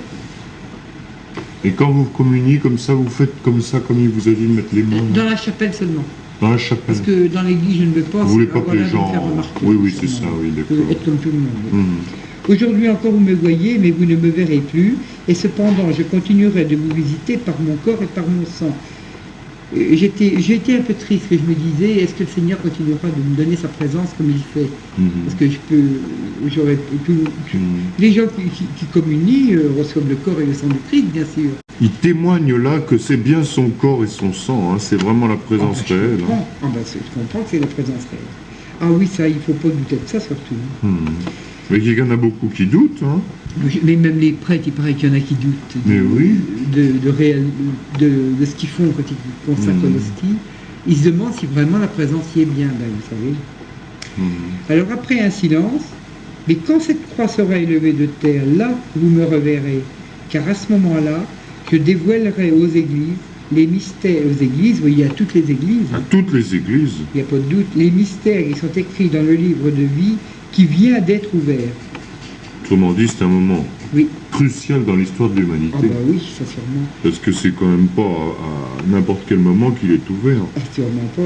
Et quand vous communiez comme ça, vous faites comme ça, comme il vous a dit de mettre les mains Dans la chapelle seulement. dans la chapelle. Parce que dans l'église, je ne veux pas. Vous voulez pas que voilà, les de me gens... faire remarquer. Oui, oui, c'est Justement. ça, oui, Je veux d'accord. être comme tout le monde. Mhm. Aujourd'hui encore, vous me voyez, mais vous ne me verrez plus. Et cependant, je continuerai de vous visiter par mon corps et par mon sang. J'ai été un peu triste, que je me disais, est-ce que le Seigneur continuera de me donner sa présence comme il fait? Parce que j'aurais les gens qui communient reçoivent le corps et le sang du Christ, bien sûr. Il témoigne là que c'est bien son corps et son sang, hein, c'est vraiment la présence Je réelle. Hein. comprends. Je comprends que c'est la présence réelle. Ah oui, ça, il ne faut pas douter de ça, surtout. Mais il y en a beaucoup qui doutent. Hein. Mais même les prêtres, il paraît qu'il y en a qui doutent Mais oui. de ce qu'ils font quand ils consacrent l'hostie. Ils se demandent si vraiment la présence y est bien, ben, vous savez. Alors après un silence, mais quand cette croix sera élevée de terre, là vous me reverrez, car à ce moment-là, je dévoilerai aux églises les mystères, aux églises, vous voyez, à toutes les églises, À toutes les églises. il n'y a pas de doute, les mystères qui sont écrits dans le livre de vie qui vient d'être ouvert. Autrement dit, c'est un moment Oui. crucial dans l'histoire de l'humanité. Ah bah oui, ça sûrement. Parce que c'est quand même pas à n'importe quel moment qu'il est ouvert. Ah, sûrement pas.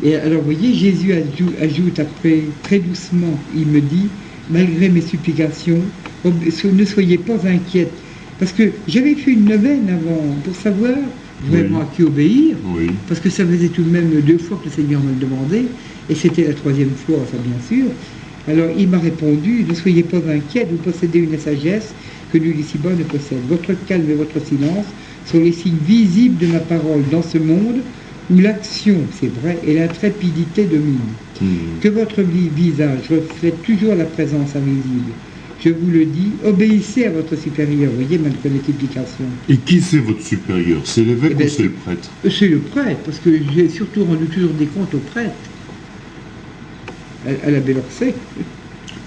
Et alors, vous voyez, Jésus ajoute après, très doucement, il me dit, malgré mes supplications, ne soyez pas inquiètes. Parce que j'avais fait une neuvaine avant, pour savoir vraiment à qui obéir, Oui. parce que ça faisait tout de même 2 fois que le Seigneur me le demandait, et c'était la 3e fois, ça bien sûr. Alors il m'a répondu, ne soyez pas inquiets, vous possédez une sagesse que nul ici-bas ne possède. Votre calme et votre silence sont les signes visibles de ma parole dans ce monde où l'action, c'est vrai, et l'intrépidité dominent. Que votre visage reflète toujours la présence invisible. Je vous le dis, obéissez à votre supérieur, vous voyez, malgré multiplication. Et qui c'est votre supérieur? C'est l'évêque Eh ben, ou c'est le prêtre? C'est le prêtre, parce que j'ai surtout rendu toujours des comptes au prêtre. À la Bellorcet.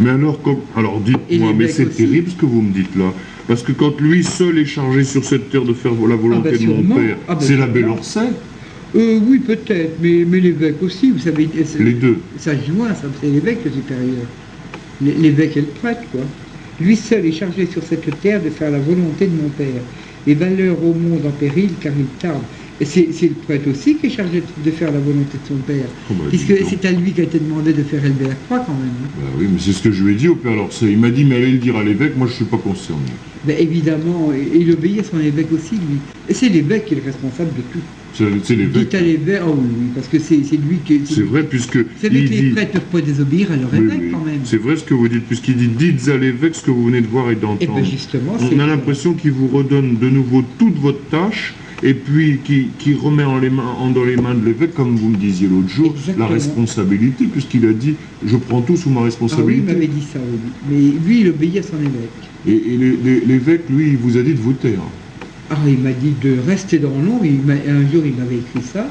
Mais alors, alors Et dites-moi, mais l'évêque c'est aussi. terrible ce que vous me dites là. Parce que quand lui seul est chargé sur cette terre de faire la volonté de mon sûrement. Père, Ah bah c'est la sûrement. Bellorcet? Oui, peut-être, mais l'évêque aussi, vous savez. Les deux. Ça se joint, ça, c'est l'évêque le supérieur. L'évêque et le prêtre, quoi. Lui seul est chargé sur cette terre de faire la volonté de mon Père. Et valeur au monde en péril, car il tarde. Et c'est le prêtre aussi qui est chargé de faire la volonté de son Père. Oh bah, Puisque dis donc. c'est à lui qu'a été demandé de faire élever la croix, quand même. Hein. Bah oui, mais c'est ce que je lui ai dit au Père Lorcet. Il m'a dit, mais allez le dire à l'évêque, moi je suis pas concerné. Ben, évidemment, et il obéit à son évêque aussi, lui. Et c'est l'évêque qui est le responsable de tout. C'est l'évêque. Dites à l'évêque, oh oui, parce que c'est lui qui... C'est vrai, puisque Vous savez il que les dit... prêtres ne peuvent pas désobéir à leur Oui, évêque, oui. quand même. C'est vrai ce que vous dites, puisqu'il dit, dites à l'évêque ce que vous venez de voir et Et d'entendre. bien justement, c'est... On a l'impression qu'il vous redonne de nouveau toute votre tâche, et puis qui remet dans les mains de l'évêque, comme vous me disiez l'autre jour, Exactement. la responsabilité, puisqu'il a dit, je prends tout sous ma Ah oui, il responsabilité. m'avait dit ça, oui. Mais lui, il obéit à son évêque. Et l'évêque, lui, il vous a dit de vous taire. Ah, il m'a dit de rester dans l'ombre, un jour il m'avait écrit ça,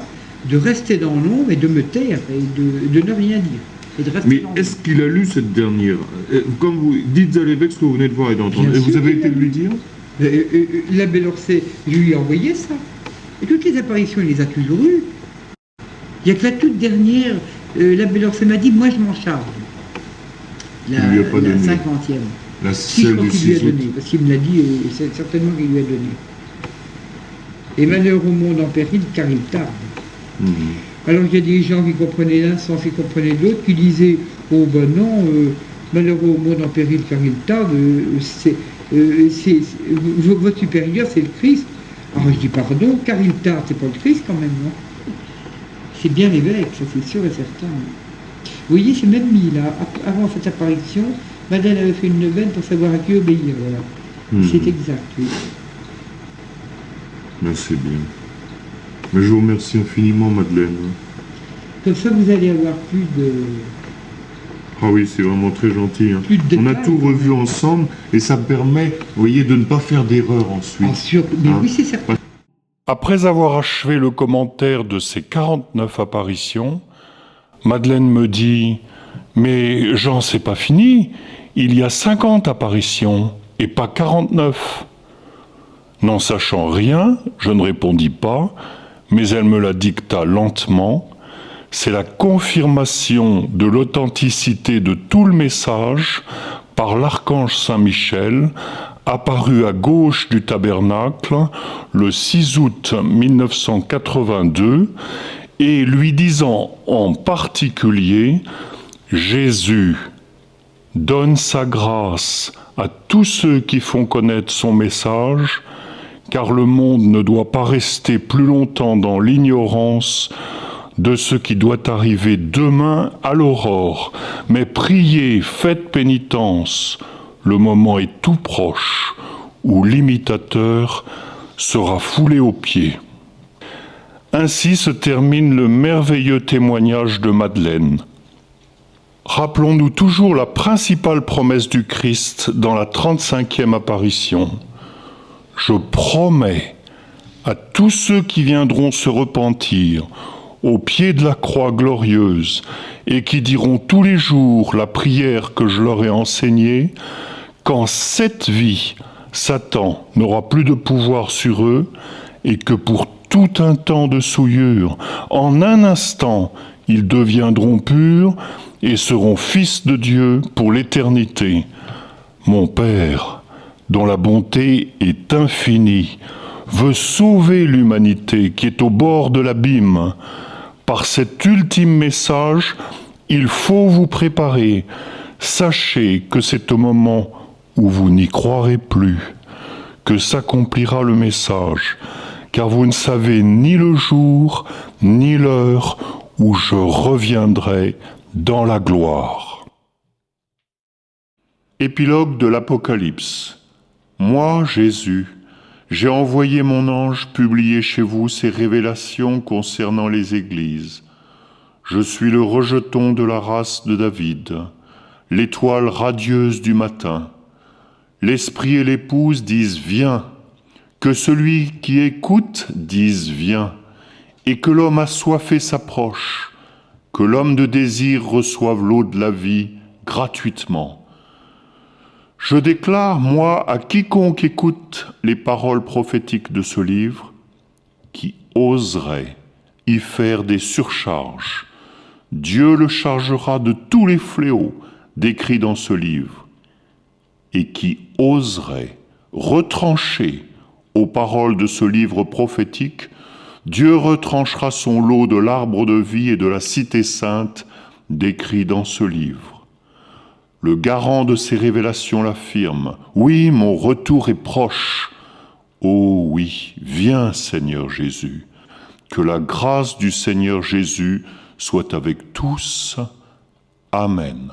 de rester dans l'ombre et de me taire, et de ne rien dire. Et de rester Mais dans l'ombre. est-ce qu'il a lu cette dernière? Comme vous dites à l'évêque ce que vous venez de voir et d'entendre, Bien et vous sûr avez qu'il été a lui lu. dire? L'abbé Lorcet, je lui ai envoyé ça. Et toutes les apparitions, il les a toujours eues. Il n'y a que la toute dernière, l'abbé Lorcet m'a dit, moi je m'en charge. Il lui a pas donné. 50e. La Si, je celle crois du qu'il lui a 6 août. donné, parce qu'il me l'a dit, et c'est certainement qu'il lui a donné. Et malheur au monde en péril, car il tarde. Mhm. Alors il y a des gens qui comprenaient l'un sans qui comprenaient l'autre, qui disaient, oh ben non, malheur au monde en péril, car il tarde, votre supérieur, c'est le Christ. Alors je dis pardon, car il tarde, c'est pas le Christ quand même, non? C'est bien l'évêque, ça c'est sûr et certain. Vous voyez, j'ai même mis là, avant cette apparition, Madeleine avait fait une neuvaine pour savoir à qui obéir, voilà. Mhm. C'est exact, oui. Ben, c'est bien. Mais je vous remercie infiniment, Madeleine. Comme ça, vous allez avoir plus de... Ah oui, c'est vraiment très gentil. Hein. Plus de On a détails. tout revu ensemble et ça me permet, vous voyez, de ne pas faire d'erreur ensuite. Mais Hein. oui, c'est certain. Après avoir achevé le commentaire de ces 49 apparitions, Madeleine me dit « Mais Jean, c'est pas fini, il y a 50 apparitions et pas 49 ». N'en sachant rien, je ne répondis pas, mais elle me la dicta lentement. C'est la confirmation de l'authenticité de tout le message par l'archange Saint-Michel, apparu à gauche du tabernacle le 6 août 1982, et lui disant en particulier « Jésus donne sa grâce à tous ceux qui font connaître son message, car le monde ne doit pas rester plus longtemps dans l'ignorance de ce qui doit arriver demain à l'aurore. Mais priez, faites pénitence, le moment est tout proche où l'imitateur sera foulé aux pieds. » Ainsi se termine le merveilleux témoignage de Madeleine. Rappelons-nous toujours la principale promesse du Christ dans la 35e apparition. Je promets à tous ceux qui viendront se repentir au pied de la croix glorieuse et qui diront tous les jours la prière que je leur ai enseignée, qu'en cette vie, Satan n'aura plus de pouvoir sur eux et que pour tout un temps de souillure, en un instant, ils deviendront purs et seront fils de Dieu pour l'éternité. Mon Père, dont la bonté est infinie, veut sauver l'humanité qui est au bord de l'abîme. Par cet ultime message, il faut vous préparer. Sachez que c'est au moment où vous n'y croirez plus que s'accomplira le message, car vous ne savez ni le jour ni l'heure où je reviendrai dans la gloire. Épilogue de l'Apocalypse. Moi, Jésus, j'ai envoyé mon ange publier chez vous ces révélations concernant les églises. Je suis le rejeton de la race de David, l'étoile radieuse du matin. L'esprit et l'épouse disent « Viens », que celui qui écoute dise « Viens », et que l'homme assoiffé s'approche, que l'homme de désir reçoive l'eau de la vie gratuitement. Je déclare, moi, à quiconque écoute les paroles prophétiques de ce livre, qui oserait y faire des surcharges, Dieu le chargera de tous les fléaux décrits dans ce livre, et qui oserait retrancher aux paroles de ce livre prophétique, Dieu retranchera son lot de l'arbre de vie et de la cité sainte décrits dans ce livre. Le garant de ces révélations l'affirme. Oui, mon retour est proche. Oh oui, viens Seigneur Jésus. Que la grâce du Seigneur Jésus soit avec tous. Amen.